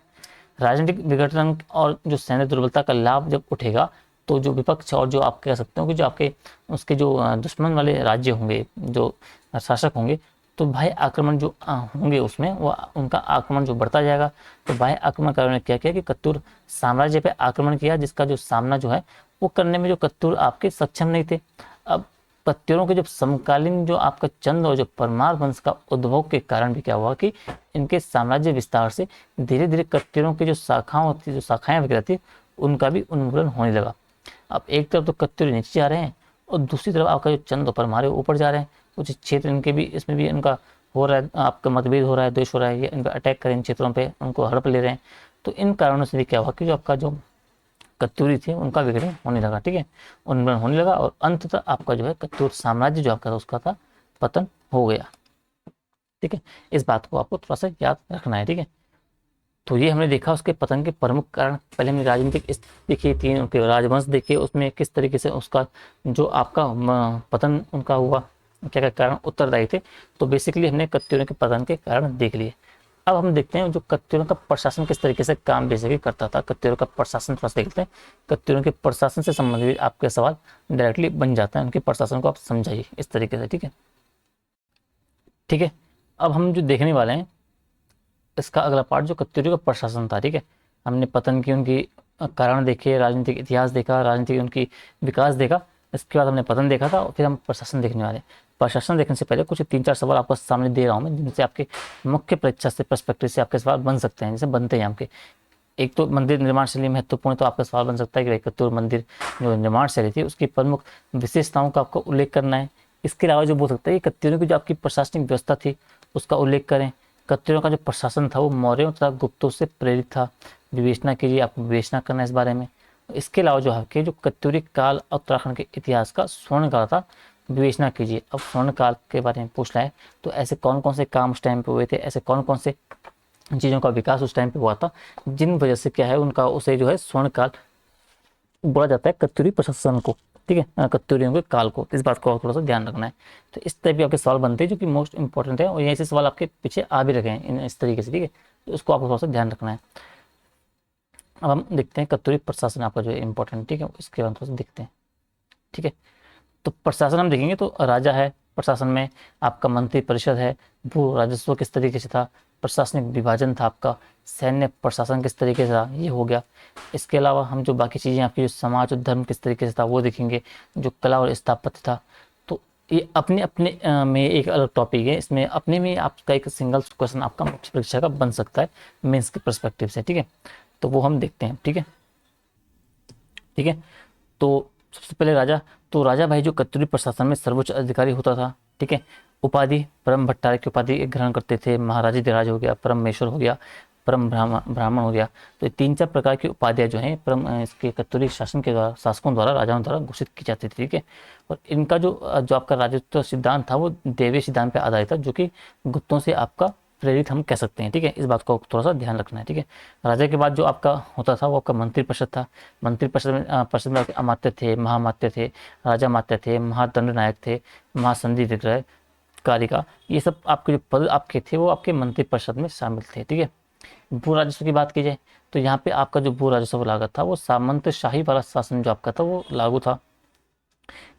राजनीतिक विघटन और जो सैन्य दुर्बलता का लाभ जब उठेगा तो जो विपक्ष और जो आप कह सकते हो कि जो आपके उसके जो दुश्मन वाले राज्य होंगे, जो शासक होंगे, तो बाह्य आक्रमण जो होंगे उसमें वो उनका आक्रमण जो बढ़ता जाएगा। तो बाह्य आक्रमणकारियों ने क्या किया कि कत्यूर साम्राज्य पे आक्रमण किया, जिसका जो सामना जो है वो करने में जो कत्यूर आपके सक्षम नहीं थे। अब कत्यूरों के जब समकालीन जो आपका चंद और जो परमार वंश का उद्भव के कारण भी क्या हुआ कि इनके साम्राज्य विस्तार से धीरे धीरे कत्यूरों की जो शाखाओं थी, जो शाखाएं वगैरह थी, उनका भी उन्मूलन होने लगा। अब एक तरफ तो कत्यूर नीचे जा रहे हैं और दूसरी तरफ आपका जो चंद और परमार है ऊपर जा रहे हैं। कुछ क्षेत्र इनके भी इसमें भी इनका हो रहा है, आपका मतभेद हो रहा है, द्वेष हो रहा है, ये इन पर अटैक करें इन क्षेत्रों पे, उनको हड़प ले रहे हैं। तो इन कारणों से भी क्या हुआ कि जो आपका जो कत्यूरी थे उनका विघटन होने लगा, ठीक है, उन्मूलन होने लगा और अंततः आपका जो है कत्यूर साम्राज्य जो आपका था उसका था पतन हो गया, ठीक है। इस बात को आपको थोड़ा सा याद रखना है, ठीक है। तो ये हमने देखा उसके पतन के प्रमुख कारण। पहले हमने राजनीतिक देखी, तीन उनके राजवंश देखे, उसमें किस तरीके से उसका जो आपका पतन उनका हुआ, क्या क्या कारण उत्तरदायी थे। तो बेसिकली हमने कत्यूरों के पतन के कारण देख लिए। अब हम देखते हैं जो कत्यूरों का प्रशासन किस तरीके से काम बेसिकली करता था। कत्यूरों का प्रशासन थोड़ा सा देखते हैं। कत्यूरों के प्रशासन से संबंधित आपके सवाल डायरेक्टली बन जाता है, उनके प्रशासन को आप समझाइए इस तरीके से, ठीक है, ठीक है। अब हम जो देखने वाले हैं इसका अगला पार्ट जो कत्यूरों का प्रशासन था, ठीक है। हमने पतन की उनकी कारण देखे, राजनीतिक इतिहास देखा, राजनीतिक उनकी विकास देखा, इसके बाद हमने पतन देखा था और फिर हम प्रशासन देखने वाले। प्रशासन देखने से पहले कुछ 3-4 सवाल आपको सामने दे रहा हूँ मैं, जिनसे आपके मुख्य परीक्षा से पर्सपेक्टिव से आपके सवाल बन सकते हैं, जैसे बनते हैं आपके। एक तो मंदिर निर्माण शैली महत्वपूर्ण, तो आपका सवाल बन सकता है कि भाई कत्यूर मंदिर जो निर्माण शैली थी उसकी प्रमुख विशेषताओं का आपको उल्लेख करना है। इसके अलावा जो बोल सकता है कि कत्यूरों की जो आपकी प्रशासनिक व्यवस्था थी उसका उल्लेख करें। कत्यूरों का जो प्रशासन था वो मौर्यों तथा गुप्तों से प्रेरित था, विवेचना कीजिए, आपको विवेचना करना है इस बारे में। इसके अलावा जो आपके जो कत्यूरी काल उत्तराखंड के इतिहास का स्वर्ण काल था, विवेचना कीजिए। अब स्वर्ण काल के बारे में पूछना है तो ऐसे कौन कौन से काम उस टाइम पे हुए थे, ऐसे कौन कौन से चीज़ों का विकास उस टाइम पे हुआ था जिन वजह से क्या है उनका उसे जो है स्वर्ण काल बोला जाता है कत्यूरी प्रशासन को, ठीक है, कत्यूरियों के काल को। इस बात को थोड़ा सा ध्यान रखना है। तो इस टाइप के आपके सवाल बनते हैं जो कि मोस्ट इंपॉर्टेंट है और यहीं से सवाल आपके पीछे आ भी रखे हैं इस तरीके से, ठीक है, तो इसको आपको थोड़ा सा ध्यान रखना है। अब हम देखते हैं कत्यूरी प्रशासन आपका जो है इंपॉर्टेंट, ठीक है, इसके बारे में थोड़ा सा देखते हैं, ठीक है। तो प्रशासन हम देखेंगे तो राजा है, प्रशासन में आपका मंत्री परिषद है, भू राजस्व किस तरीके से था, प्रशासनिक विभाजन था आपका, सैन्य प्रशासन किस तरीके से था, ये हो गया। इसके अलावा हम जो बाकी चीज़ें आपकी जो समाज और धर्म किस तरीके से था वो देखेंगे, जो कला और स्थापत्य था। तो ये अपने अपने में एक अलग टॉपिक है, इसमें अपने में आपका एक सिंगल क्वेश्चन आपका मुख्य परीक्षा का बन सकता है मेंस के पर्सपेक्टिव से, ठीक है। तो वो हम देखते हैं, ठीक है, ठीक है। तो सबसे पहले राजा, तो राजा भाई जो कत्यूरी प्रशासन में सर्वोच्च अधिकारी होता था, ठीक है। उपाधि परम भट्टारक की उपाधि ग्रहण करते थे, महाराजाधिराज हो गया, परमेश्वर हो गया, परम ब्राह्मण ब्राह्मण हो गया। तो ये 3-4 प्रकार की उपाधियां जो हैं परम इसके कत्यूरी शासन के द्वारा, शासकों द्वारा, राजाओं द्वारा घोषित की जाती थी, ठीक है। और इनका जो जो आपका राजत्व सिद्धांत था वो देवी सिद्धांत पर आधारित था, जो कि गुप्तों से आपका प्रेरित हम कह सकते हैं, ठीक है। इस बात को थोड़ा सा ध्यान रखना है, ठीक है। राजा के बाद जो आपका होता था वो आपका मंत्रिपरिषद था। मंत्रिपरिषद में परिषद में आपके अमात्य थे, महामात्य थे, राजा मात्य थे, महादंड नायक थे, महासंधि विग्रह कारिका, ये सब आपके जो पद आपके थे वो आपके मंत्रिपरिषद में शामिल थे, ठीक है। भू राजस्व की बात की जाए तो यहाँ पे आपका जो भू राजस्व लागत था वो सामंतशाही वाला शासन जो आपका था वो लागू था।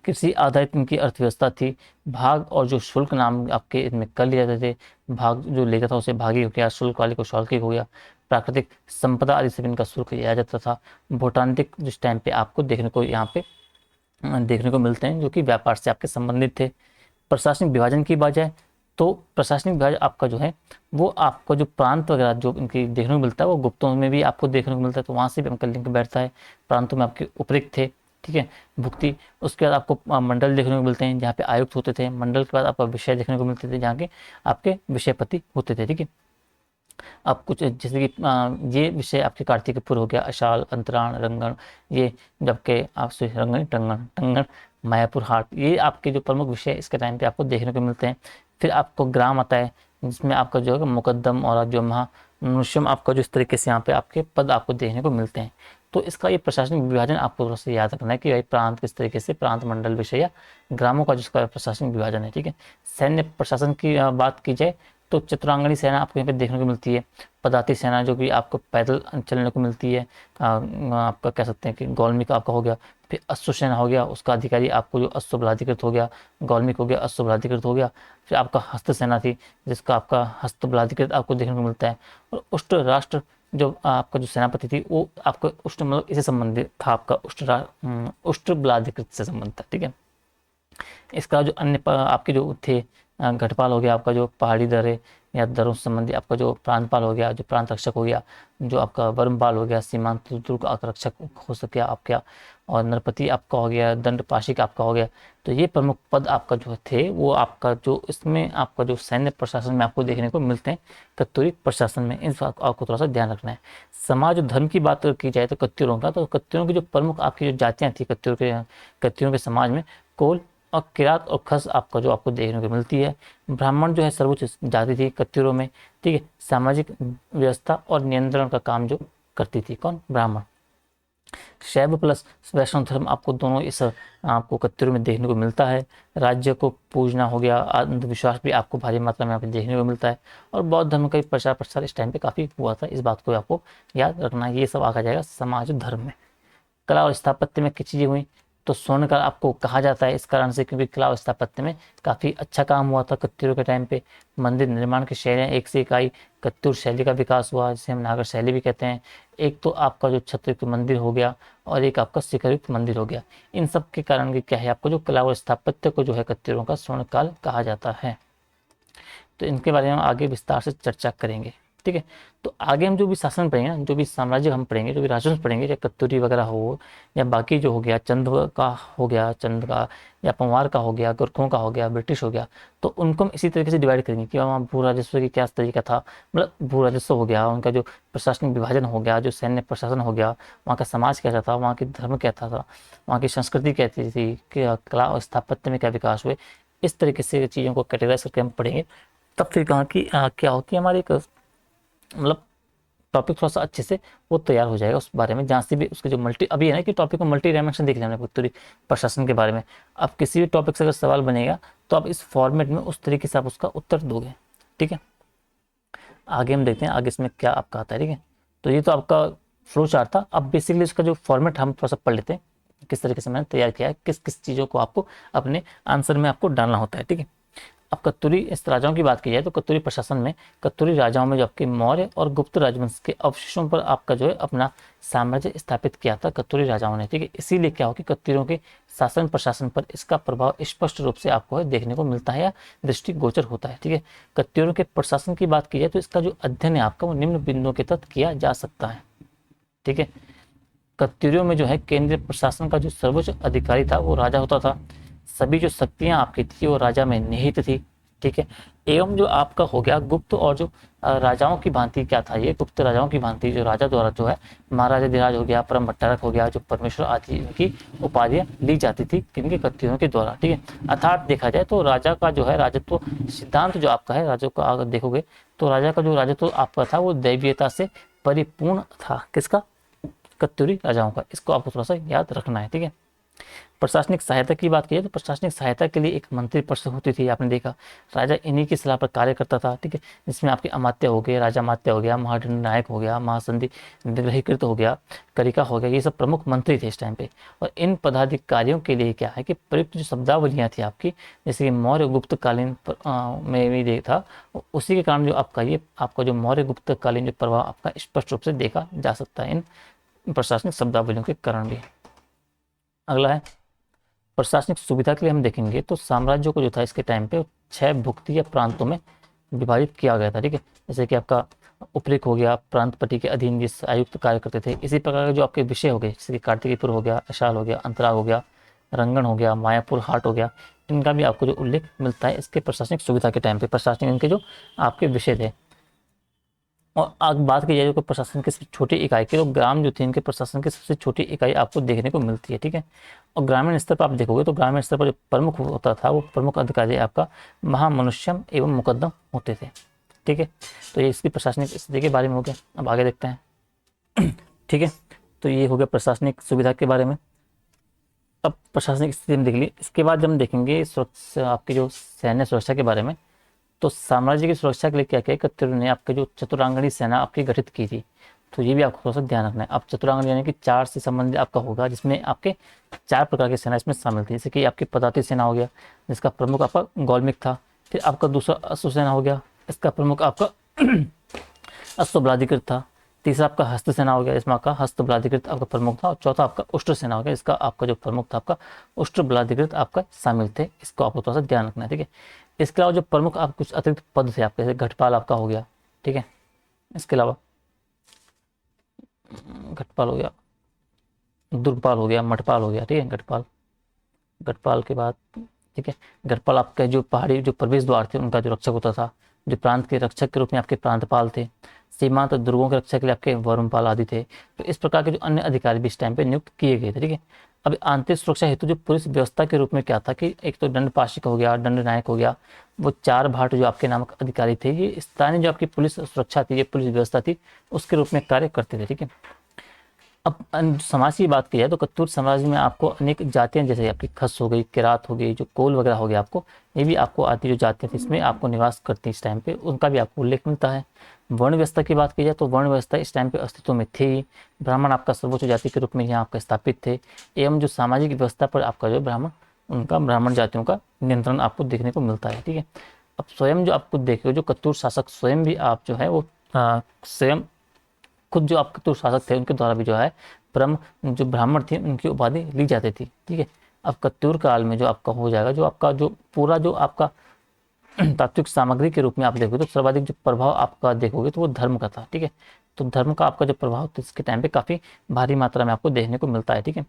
कृषि आधारित इनकी अर्थव्यवस्था थी। भाग और जो शुल्क नाम आपके इनमें कर लिए जाते थे, भाग जो लेता था उसे भागी हो गया, शुल्क वाले को शुल्क हो गया। प्राकृतिक संपदा आदि से भी इनका शुल्क लिया जाता था। भूटांतिक जिस टाइम पे आपको देखने को यहाँ पे देखने को मिलते हैं जो कि व्यापार से आपके संबंधित थे। प्रशासनिक विभाजन की बात जाए तो प्रशासनिक विभाजन आपका जो है वो आपका जो प्रांत वगैरह जो इनकी देखने को मिलता है वो गुप्तों में भी आपको देखने को मिलता है, तो वहाँ से भी उनका लिंक बैठता है। प्रांतों में आपके उपरिक्त थे, ठीक है, भुक्ति। उसके बाद आपको मंडल देखने को मिलते हैं जहाँ पे आयुक्त होते थे। मंडल के बाद आपका विषय देखने को मिलते थे जहाँ के आपके विषयपति होते थे, ठीक है। अब कुछ जैसे कि ये विषय आपके कार्तिकपुर हो गया, अशाल, अंतराण, रंगण, ये जबकि आपसे रंगन, टंगन, टंगन, मायापुर हाट, ये आपके जो प्रमुख विषय इसके टाइम पे आपको देखने को मिलते हैं। फिर आपको ग्राम आता है जिसमें आपका जो है मुकद्दम और जो महानुष्यम आपका जो इस तरीके से यहाँ पे आपके पद आपको देखने को मिलते हैं। तो इसका ये प्रशासनिक विभाजन आपको थोड़ा सा याद रखना है कि भाई प्रांत किस तरीके से, प्रांत, मंडल, विषय या ग्रामों का जिसका प्रशासनिक विभाजन है, ठीक है। सैन्य प्रशासन की बात की जाए तो चतुरांगनी सेना आपको यहाँ पे देखने को मिलती है। पदाती सेना जो कि आपको पैदल चलने को मिलती है, आपका कह सकते हैं कि गौलमिक आपका हो गया। फिर अश्व सेना हो गया, उसका अधिकारी आपको जो अश्वबलाधिकृत हो गया, गौलमिक हो गया, अश्वबलाधिकृत हो गया। फिर आपका हस्त सेना थी जिसका आपका हस्तबलाधिकृत आपको देखने को मिलता है। और उष्ट राष्ट्र जो आपका जो सेनापति थी वो आपका उष्ट मतलब इसे संबंधित था, आपका उष्ट बलाधिकृत से संबंध था, ठीक है। इसका जो अन्य आपके जो थे घटपाल हो गया, आपका जो पहाड़ी दरे या दरों से संबंधी आपका जो प्रांतपाल हो गया, जो प्रांत रक्षक हो गया, जो आपका वर्मपाल हो गया, सीमांत दुर्ग आरक्षक हो सके आपका, और नरपति आपका हो गया, दंड पाशिक आपका हो गया। तो ये प्रमुख पद आपका जो थे वो आपका जो इसमें आपका जो सैन्य प्रशासन में आपको देखने को मिलते हैं कत्यूरी प्रशासन में। इस बात आपको थोड़ा सा ध्यान रखना है। समाज और धर्म की बात की जाए तो कत्यूरों का, तो कत्यूरों की जो प्रमुख आपकी जो जातियाँ थी कत्यूरों के समाज में कोल और किरात और खस आपका जो आपको देखने को मिलती है। ब्राह्मण जो है सर्वोच्च जाति थी कत्यूरों में, ठीक है। सामाजिक व्यवस्था और नियंत्रण का काम जो करती थी कौन, ब्राह्मण। शैव प्लस वैष्णव धर्म आपको दोनों इस आपको कत्यूरों में देखने को मिलता है। राज्य को पूजना हो गया, अंधविश्वास भी आपको भारी मात्रा में यहाँ पे देखने को मिलता है। और बौद्ध धर्म का प्रचार प्रसार इस टाइम पे काफ़ी हुआ था, इस बात को आपको याद रखना है। ये सब आ जाएगा समाज धर्म में। कला और स्थापत्य में किस चीज़ें हुई तो स्वर्ण काल आपको कहा जाता है इस कारण से क्योंकि कला और स्थापत्य में काफ़ी अच्छा काम हुआ था कत्यूरों के टाइम पे। मंदिर निर्माण की शैलियाँ एक से एक आई, कत्यूर शैली का विकास हुआ जिसे हम नागर शैली भी कहते हैं। एक तो आपका जो छत्रयुक्त मंदिर हो गया और एक आपका शिखरयुक्त मंदिर हो गया। इन सब के कारण क्या है, आपको जो कला और स्थापत्य को जो है कत्यूरों का स्वर्ण काल कहा जाता है। तो इनके बारे में हम आगे विस्तार से चर्चा करेंगे, ठीक है। तो आगे हम जो भी शासन पढ़ेंगे ना, जो भी साम्राज्य हम पढ़ेंगे, जो भी राजवंश पढ़ेंगे, चाहे कत्यूरी वगैरह हो या बाकी जो हो गया चंद का हो गया, चंद का या पंवार का हो गया, गुरखों का हो गया, ब्रिटिश हो गया, तो उनको हम इसी तरीके से डिवाइड करेंगे कि वहाँ भू राजस्व की क्या तरीका था। मतलब भू राजस्व हो गया, उनका जो प्रशासनिक विभाजन हो गया, जो सैन्य प्रशासन हो गया, वहाँ का समाज कैसा था, वहाँ की धर्म कैसा था, वहाँ की संस्कृति कैसी थी, कला और स्थापत्य में क्या विकास हुए। इस तरीके से चीज़ों को कैटेगराइज करके हम पढ़ेंगे, तब फिर कहाँ की क्या होती है हमारी एक मतलब टॉपिक थोड़ा सा अच्छे से वो तैयार हो जाएगा उस बारे में। जहाँ से भी उसके जो मल्टी अभी है ना कि टॉपिक को मल्टी डायमेंशन देख लेना पूरी प्रशासन के बारे में। अब किसी भी टॉपिक से अगर सवाल बनेगा तो आप इस फॉर्मेट में उस तरीके से आप उसका उत्तर दोगे, ठीक है। आगे हम देखते हैं आगे इसमें क्या आपका आता है, ठीक है। तो ये तो आपका फ्लो चार्ट था। अब बेसिकली इसका जो फॉर्मेट हम थोड़ा सा पढ़ लेते हैं, किस तरीके से मैंने तैयार किया है, किस किस चीज़ों को आपको अपने आंसर में आपको डालना होता है, ठीक है। अब कत्यूरी इस राजाओं की बात की जाए तो कत्यूरी प्रशासन में कत्यूरी राजाओं में जो आपके मौर्य और गुप्त राजवंश के अवशेषों पर आपका जो है अपना साम्राज्य स्थापित किया था कत्यूरी राजाओं ने, ठीक है। इसीलिए क्या हो कि कत्यूरियों के शासन प्रशासन पर इसका प्रभाव स्पष्ट रूप से आपको है देखने को मिलता है या दृष्टिगोचर होता है, ठीक है। कत्यूरियों के प्रशासन की बात की जाए तो इसका जो अध्ययन है आपका वो निम्न बिंदुओं के तहत किया जा सकता है, ठीक है। कत्यूरियों में जो है केंद्रीय प्रशासन का जो सर्वोच्च अधिकारी था वो राजा होता था। सभी जो शक्तियां आपकी थी वो राजा में निहित थी, ठीक है। एवं जो आपका हो गया गुप्त और जो राजाओं की भांति क्या था, ये गुप्त राजाओं की भांति जो राजा द्वारा जो है महाराजाधिराज हो गया, परम भट्टारक हो गया, जो परमेश्वर आदि की उपाधियां ली जाती थी किनके, कत्यूरियों के द्वारा, ठीक है। अर्थात देखा जाए तो राजा का जो है राजत्व सिद्धांत जो आपका है, राजा का अगर देखोगे तो राजा का जो राजत्व आपका था वो दैवीयता से परिपूर्ण था, किसका, कत्यूरी राजाओं का। इसको आपको थोड़ा सा याद रखना है, ठीक है। प्रशासनिक सहायता की बात की तो प्रशासनिक सहायता के लिए एक मंत्री परिषद होती थी, आपने देखा राजा इन्हीं की सलाह पर कार्य करता था, ठीक है। जिसमें आपके अमात्य हो गए, राजा मात्य हो गया, महादंड नायक हो गया, महासंधि निग्रहीकृत हो गया, करिका हो गया, ये सब प्रमुख मंत्री थे इस टाइम पे। और इन पदाधिकारियों के लिए क्या है कि प्रयुक्त जो शब्दावलियाँ थी आपकी, जैसे कि मौर्य गुप्त कालीन में भी देखा, उसी के कारण जो आपका ये आपका जो मौर्य गुप्त कालीन जो प्रभाव आपका स्पष्ट रूप से देखा जा सकता है इन प्रशासनिक शब्दावलियों के कारण भी। अगला है प्रशासनिक सुविधा के लिए हम देखेंगे तो साम्राज्यों को जो था इसके टाइम पे 6 भुक्ति या प्रांतों में विभाजित किया गया था, ठीक है। जैसे कि आपका उपरिक हो गया, प्रांतपति के अधीन जिस आयुक्त कार्य करते थे। इसी प्रकार के जो आपके विषय हो गए, जैसे कि कार्तिकीपुर हो गया, अशाल हो गया, अंतराग हो गया, रंगन हो गया, मायापुर हाट हो गया, इनका भी आपको जो उल्लेख मिलता है इसके प्रशासनिक सुविधा के टाइम पे, प्रशासनिक इनके जो आपके विषय थे। और आज बात की जाए तो प्रशासन की सबसे छोटी इकाई की, तो ग्राम जो थी इनके प्रशासन की सबसे छोटी इकाई आपको देखने को मिलती है, ठीक है। और ग्रामीण स्तर पर आप देखोगे तो ग्रामीण स्तर पर जो प्रमुख होता था वो प्रमुख अधिकारी आपका महामनुष्यम एवं मुकद्दम होते थे, ठीक है। तो ये इसकी प्रशासनिक स्थिति के बारे में हो गया। अब आगे देखते हैं ठीक है। तो ये हो गया प्रशासनिक सुविधा के बारे में। अब प्रशासनिक स्थिति में देख ली, इसके बाद जब हम देखेंगे सुरक्षा, आपकी जो सैन्य सुरक्षा के बारे में। तो साम्राज्य की सुरक्षा के लिए क्या किया कत्यूरियों ने, आपके जो चतुरांगणी सेना आपकी गठित की थी। तो ये भी आपको थोड़ा सा ध्यान रखना है। अब चतुरांगणी यानी कि 4 से संबंधित आपका होगा, जिसमें आपके 4 प्रकार की सेना इसमें शामिल थी। जैसे कि आपकी पदाति सेना हो गया, जिसका प्रमुख आपका गौलमिक था। फिर आपका दूसरा अश्व सेना हो गया, इसका प्रमुख आपका अश्वबलाधिकृत था। तीसरा आपका हस्त सेना हो गया, इसमें आपका हस्त बलाधिकृत आपका प्रमुख था। और चौथा आपका उष्ट्र सेना हो गया, इसका आपका जो प्रमुख था आपका उष्ट्र बलाधिकृत आपका शामिल थे। इसको आपको थोड़ा सा ध्यान रखना है, ठीक है। इसके अलावा जो प्रमुख आप कुछ अतिरिक्त पद थे आपके, जैसे घटपाल आपका हो गया, ठीक है। इसके अलावा घटपाल हो गया, दुर्गपाल हो गया, मठपाल हो गया, ठीक है। घटपाल, घटपाल के बाद ठीक है, घटपाल आपके जो पहाड़ी जो प्रवेश द्वार थे उनका जो रक्षक होता था। जो प्रांत के रक्षक के रूप में आपके प्रांतपाल थे। सीमांत दुर्गों के रक्षक के लिए आपके वरुणपाल आदि थे। तो इस प्रकार के जो अन्य अधिकारी भी इस टाइम पे नियुक्त किए गए थे, ठीक है। अब आंतरिक सुरक्षा हेतु जो पुलिस व्यवस्था के रूप में क्या था कि एक तो दंडपाशिक हो गया, दंड नायक हो गया, वो 4 भाट जो आपके नामक अधिकारी थे, ये स्थानीय जो आपकी पुलिस सुरक्षा थी, ये पुलिस व्यवस्था थी, उसके रूप में कार्य करते थे, ठीक है। अब समाज की बात की जाए तो कत्यूर समाज में आपको अनेक जातियां, जैसे आपकी खस हो गई, किरात हो गई, जो कोल वगैरह हो गया, आपको ये भी आपको आती जो जातियां थी इसमें आपको निवास करती इस टाइम पे, उनका भी आपको उल्लेख मिलता है। वर्ण व्यवस्था की बात की जाए तो वर्ण व्यवस्था इस टाइम पे अस्तित्व में थी। ब्राह्मण आपका सर्वोच्च जाति के रूप में यहाँ आपका स्थापित थे। एवं जो सामाजिक व्यवस्था पर आपका जो ब्राह्मण, उनका ब्राह्मण जातियों का नियंत्रण आपको देखने को मिलता है, ठीक है। अब स्वयं जो आपको देखिए जो कत्यूर शासक स्वयं भी आप जो है वो स्वयं खुद जो आपके तो शासक थे उनके द्वारा भी जो है परम जो ब्राह्मण थे उनकी उपाधि ली जाती थी, ठीक है। अब कत्यूर काल में जो आपका हो जाएगा, जो आपका जो पूरा जो आपका तात्विक सामग्री के रूप में आप देखोगे तो सर्वाधिक जो प्रभाव आपका देखोगे तो वो धर्म का था, ठीक है। तो धर्म का आपका जो प्रभाव तो इसके टाइम पे काफ़ी भारी मात्रा में आपको देखने को मिलता है, ठीक है।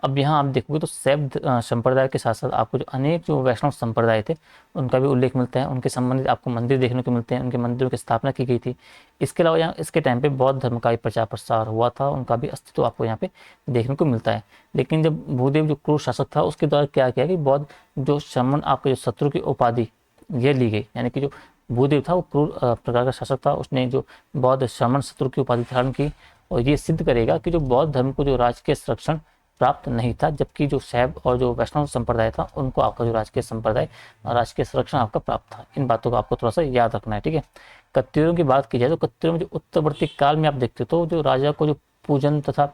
अब यहाँ आप देखोगे तो शैव संप्रदाय के साथ साथ आपको जो अनेक जो वैष्णव संप्रदाय थे उनका भी उल्लेख मिलता है। उनके संबंधित आपको मंदिर देखने को मिलते हैं, उनके मंदिरों की स्थापना की गई थी। इसके अलावा यहाँ इसके टाइम पे बौद्ध धर्म का भी प्रचार प्रसार हुआ था, उनका भी अस्तित्व आपको यहाँ पे देखने को मिलता है। लेकिन जब भूदेव जो क्रूर शासक था उसके द्वारा क्या किया कि बौद्ध जो शमन आपके जो शत्रु की उपाधि ये ली गई, यानी कि जो भूदेव था वो क्रूर प्रकार का शासक था, उसने जो बौद्ध शमन शत्रु की उपाधि धारण की। और ये सिद्ध करेगा कि जो बौद्ध धर्म को जो राजकीय संरक्षण प्राप्त नहीं था, जबकि जो शैव और जो वैष्णव संप्रदाय था उनको आपका जो राजकीय संप्रदाय राजकीय संरक्षण आपका प्राप्त था। इन बातों को आपको थोड़ा सा याद रखना है, ठीक है। कत्यूरों की बात की जाए तो कत्यूरों में जो उत्तरवर्ती काल में आप देखते हो तो जो राजा को जो पूजन तथा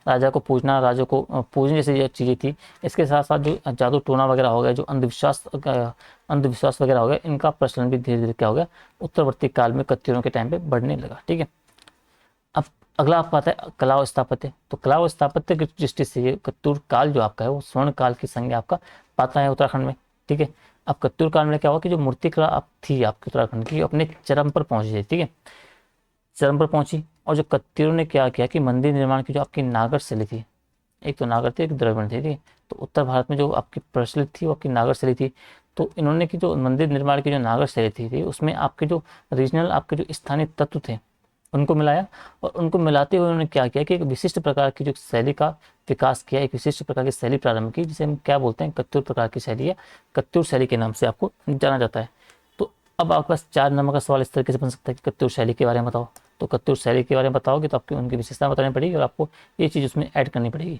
राजा को पूजना, राजा को पूजन जैसी जो चीज़ें थी, इसके साथ साथ जो जादू टोना वगैरह हो गया, जो अंधविश्वास वगैरह हो गया, इनका प्रचलन भी धीरे धीरे क्या हो गया, उत्तरवर्ती काल में कत्यूरों के टाइम पे बढ़ने लगा। ठीक है, अब अगला आपका आता है कला और स्थापत्य। तो कला और स्थापत्य की दृष्टि से ये कत्यूर काल जो आपका है वो स्वर्ण काल की संज्ञा आपका पाता है उत्तराखंड में। ठीक है, अब कत्यूर काल में क्या हुआ कि जो मूर्ति कला आप थी आपके उत्तराखंड की अपने चरम पर पहुंची है। ठीक है, चरम पर पहुंची, और जो कत्यूरों ने क्या किया कि मंदिर निर्माण की जो आपकी नागर शैली थी, एक तो नागर थी, एक द्रविड़ थी। ठीक है, तो उत्तर भारत में जो आपकी प्रचलित थी वो आपकी नागर शैली थी। तो इन्होंने की जो मंदिर निर्माण की जो नागर शैली थी उसमें आपके जो रीजनल आपके जो स्थानीय तत्व थे उनको मिलाया, और उनको मिलाते हुए उन्होंने क्या किया कि एक विशिष्ट प्रकार की जो शैली का विकास किया, एक विशिष्ट प्रकार की शैली प्रारंभ की, जिसे हम क्या बोलते हैं, कत्यूर प्रकार की शैली है, कत्यूर शैली के नाम से आपको जाना जाता है। तो अब आपके पास 4 नंबर का सवाल इस तरीके से बन सकता है कि कत्यूर शैली के बारे में बताओ। तो कत्यूर शैली के बारे में बताओगे तो आपकी उनकी विशेषता बतानी पड़ेगी, और आपको ये चीज़ उसमें ऐड करनी पड़ेगी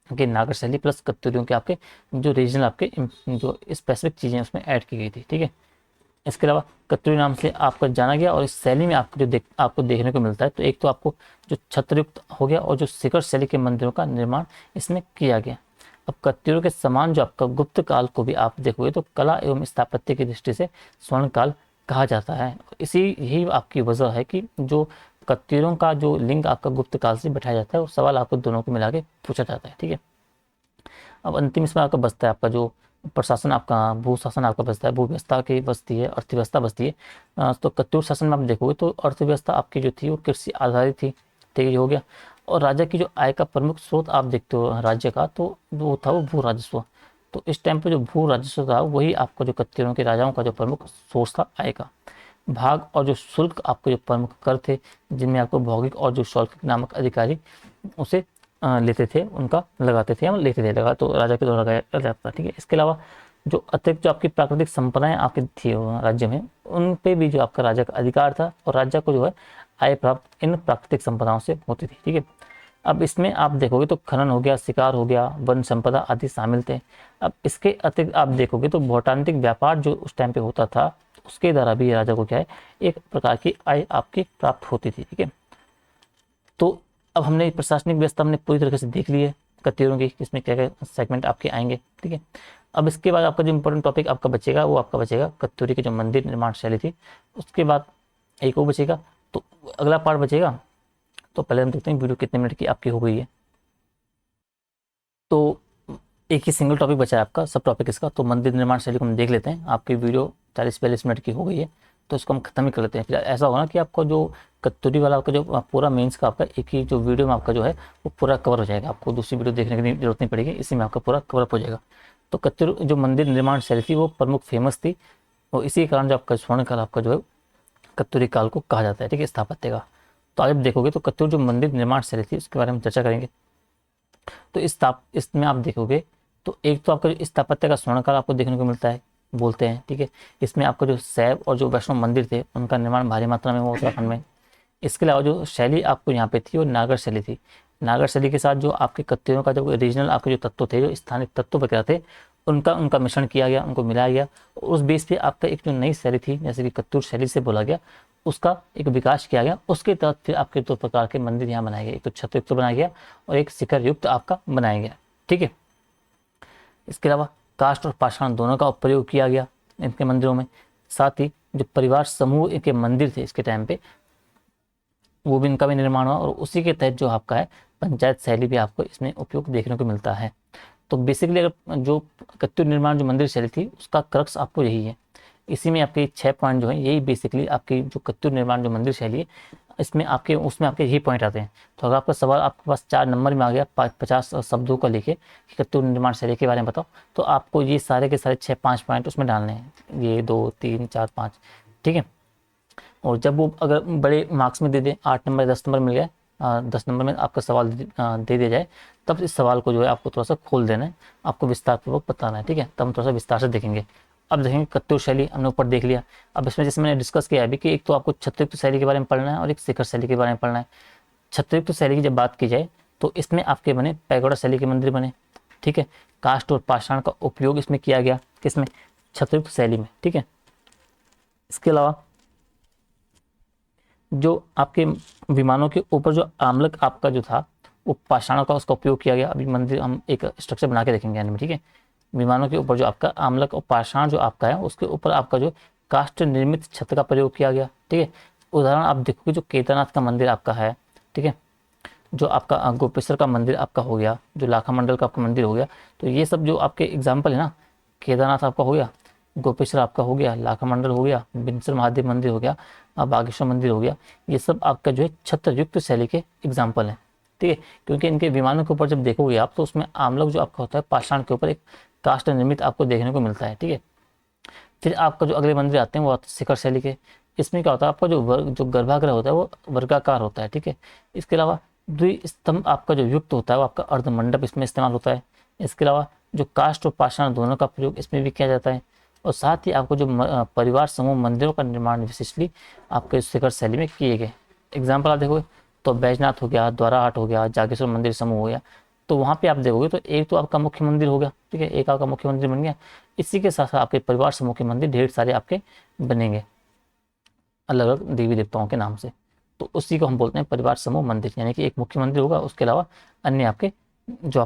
कि नागर शैली प्लस कत्यूरियों के आपके जो रीजनल आपके जो स्पेसिफिक चीज़ें उसमें ऐड की गई थी। ठीक है, इसके अलावा कत्यूरी नाम से आपका जाना गया, और इस शैली में आपको जो आपको देखने को मिलता है, तो एक तो आपको जो छत्रयुक्त हो गया और जो शिखर शैली के मंदिरों का निर्माण इसमें किया गया। अब कत्यूरों के समान जो आपका गुप्त काल को भी आप देखोगे तो कला एवं स्थापत्य की दृष्टि से स्वर्ण काल कहा जाता है। इसी यही आपकी वजह है कि जो कत्यूरों का जो लिंग आपका गुप्त काल से बैठाया जाता है, वो सवाल आपको दोनों को मिला के पूछा जाता है। ठीक है, अब अंतिम इसमें आपका बचता है आपका जो प्रशासन, आपका भूशासन आपका बचता है, भूव्यवस्था की बचती है, अर्थव्यवस्था बचती है। तो कत्यूर शासन में आप देखोगे तो अर्थव्यवस्था आपकी जो थी वो कृषि आधारित थी। ठीक है, हो गया। और राज्य की जो आय का प्रमुख स्रोत आप देखते हो राज्य का, तो वो था वो भू राजस्व। तो इस टाइम पे जो भू राजस्व था वही आपका जो कत्यूरों के राजाओं का जो प्रमुख सोर्स था आय का। भाग और जो शुल्क आपके जो प्रमुख कर थे, जिनमें आपको भौगोलिक और जो शुल्क नामक अधिकारी उसे लेते थे, उनका लगाते थे या लेते थे, लगा तो राजा के द्वारा लगाया जाता था। ठीक है, इसके अलावा जो अतिरिक्त जो आपकी प्राकृतिक संपदाएं आपकी थी राज्य में, उन पे भी जो आपका राजा का अधिकार था, और राज्य को जो है आय प्राप्त इन प्राकृतिक संपदाओं से होती थी। ठीक है, अब इसमें आप देखोगे तो खनन हो गया, शिकार हो गया, वन संपदा आदि शामिल थे। अब इसके अतिरिक्त आप देखोगे तो भौटान्तिक व्यापार जो उस टाइम पे होता था, उसके द्वारा भी राजा को क्या है एक प्रकार की आय आपकी प्राप्त होती थी। ठीक है, तो अब हमने प्रशासनिक व्यवस्था हमने पूरी तरीके से देख ली है कत्यूरों की, इसमें क्या क्या सेगमेंट आपके आएंगे। ठीक है, अब इसके बाद आपका जो इंपॉर्टेंट टॉपिक आपका बचेगा वो आपका बचेगा कत्यूरी की जो मंदिर निर्माण शैली थी, उसके बाद एक वो बचेगा। तो अगला पार्ट बचेगा, तो पहले हम देखते हैं वीडियो कितने मिनट की आपकी हो गई है। तो एक ही सिंगल टॉपिक बचा है आपका, सब टॉपिक इसका, तो मंदिर निर्माण शैली को हम देख लेते हैं। आपकी वीडियो 40-42 मिनट की हो गई है, तो इसको हम खत्म ही कर लेते हैं। फिर ऐसा होगा ना कि आपका जो कत्यूरी वाला आपका जो पूरा मेंस का आपका एक ही जो वीडियो में आपका जो है वो पूरा कवर हो जाएगा, आपको दूसरी वीडियो देखने की जरूरत नहीं पड़ेगी, इसी में आपका पूरा कवर अप हो जाएगा। तो कत्यूर जो मंदिर निर्माण शैली थी वो प्रमुख फेमस थी, और इसी कारण जो आपका स्वर्ण काल आपका जो है कत्यूरी काल को कहा जाता है। ठीक है, स्थापत्य का। तो आगे देखोगे तो कत्यूर जो मंदिर निर्माण शैली थी उसके बारे में चर्चा करेंगे। तो इसमें आप देखोगे तो एक तो आपका जो स्थापत्य का स्वर्ण काल आपको देखने को मिलता है, बोलते हैं। ठीक है, इसमें आपका जो शैव और जो वैष्णव मंदिर थे उनका निर्माण भारी मात्रा में हुआ उत्तराखंड में। इसके अलावा जो शैली आपको यहाँ पे थी वो नागर शैली थी। नागर शैली के साथ जो आपके कत्यूरों का जो रीजनल आपके जो तत्व थे, जो स्थानीय तत्व वगैरह थे, उनका उनका मिश्रण किया गया, उनको मिलाया गया, और उस बेस पे आपका एक जो नई शैली थी जैसे कि कत्यूर शैली से बोला गया, उसका एक विकास किया गया। उसके तहत फिर आपके 2 प्रकार के मंदिर यहाँ बनाए गए, एक तो छत्रयुक्त बनाया गया और एक शिखर युक्त आपका बनाया गया। ठीक है, इसके अलावा काष्ठ और पाषाण दोनों का प्रयोग किया गया इनके मंदिरों में। साथ ही जो परिवार समूह के मंदिर थे इसके टाइम पे, वो भी इनका भी निर्माण हुआ, और उसी के तहत जो आपका है पंचायत शैली भी आपको इसमें उपयोग देखने को मिलता है। तो बेसिकली अगर जो कत्यूर निर्माण जो मंदिर शैली थी उसका क्रक्स आपको यही है, इसी में आपके 6 पॉइंट जो है यही बेसिकली आपकी जो कत्यूर निर्माण जो मंदिर शैली है इसमें आपके उसमें आपके यही पॉइंट आते हैं। तो अगर आपका सवाल आपके पास 4 नंबर में आ गया 50 शब्दों का लेके कि कत्यूर निर्माण शैली के बारे में बताओ, तो आपको ये सारे के सारे 6-5 पॉइंट उसमें डालने हैं, ये 2 3 4 5। ठीक है, और जब वो अगर बड़े मार्क्स में दे दें 8 नंबर 10 नंबर मिल गए, 10 नंबर में आपका सवाल दे दिया जाए, तब इस सवाल को जो है आपको थोड़ा सा खोल देना है, आपको विस्तार पूर्वक बताना है। ठीक है, तब हम थोड़ा सा विस्तार से देखेंगे। अब देखेंगे कत्यूर शैली हमने ऊपर देख लिया। अब इसमें जैसे मैंने डिस्कस किया अभी कि एक तो आपको छत्रयुक्त शैली के बारे में पढ़ना है और एक शिखर शैली के बारे में पढ़ना है। छत्रयुक्त शैली की जब बात की जाए तो इसमें आपके बने पैगोडा शैली के मंदिर बने। ठीक है, काष्ठ और पाषाण का उपयोग इसमें किया गया, किसमें, छत्रयुक्त शैली में। ठीक है, इसके अलावा जो आपके विमानों के ऊपर जो आमलक आपका जो था वो पाषाण का उसका उपयोग किया गया। अभी मंदिर हम एक स्ट्रक्चर बना के देखेंगे यानी, ठीक है। विमानों के ऊपर जो आपका आमलक और पाषाण जो आपका है उसके ऊपर आपका जो काष्ठ निर्मित छत का प्रयोग किया गया, ठीक है। उदाहरण आप देखोगे जो केदारनाथ का मंदिर आपका है, ठीक है, जो आपका गोपेश्वर का मंदिर आपका हो गया, जो लाखा मंडल का आपका मंदिर हो गया, तो ये सब जो आपके एग्जाम्पल है ना, केदारनाथ आपका हो गया, गोपेश्वर आपका हो गया, लाखा मंडल हो गया, बिनसर महादेव मंदिर हो गया, बागेश्वर मंदिर हो गया, ये सब आपका जो है छत्र युक्त शैली के एग्जाम्पल हैं, ठीक है। क्योंकि इनके विमानों के ऊपर जब देखोगे आप तो उसमें आमलोग जो आपका होता है पाषाण के ऊपर एक काष्ठ निर्मित आपको देखने को मिलता है, ठीक है। फिर आपका जो अगले मंदिर आते हैं वो आते हैं शिखर शैली के। इसमें क्या होता है, आपका जो गर्भागृह होता है वो वर्गाकार होता है, ठीक है। इसके अलावा द्विस्तंभ आपका जो युक्त होता है वो आपका अर्धमंडप इसमें इस्तेमाल होता है। इसके अलावा जो काष्ठ और पाषाण दोनों का प्रयोग इसमें भी किया जाता है। और साथ ही आपको जो परिवार समूह मंदिरों का निर्माण विशिष्टली आपके शिखर शैली में किए गए। एग्जाम्पल आप देखोगे तो बैजनाथ हो गया, द्वाराहाट हो गया, जागेश्वर मंदिर समूह हो गया, तो वहाँ पे आप देखोगे तो एक तो आपका मुख्य मंदिर हो गया, ठीक है, एक आपका मुख्य मंदिर बन गया। इसी के साथ साथ आपके परिवार समूह के मंदिर ढेर सारे आपके बनेंगे अलग अलग देवी देवताओं के नाम से। तो उसी को हम बोलते हैं परिवार समूह मंदिर, यानी कि एक मुख्य मंदिर होगा, उसके अलावा अन्य आपके जो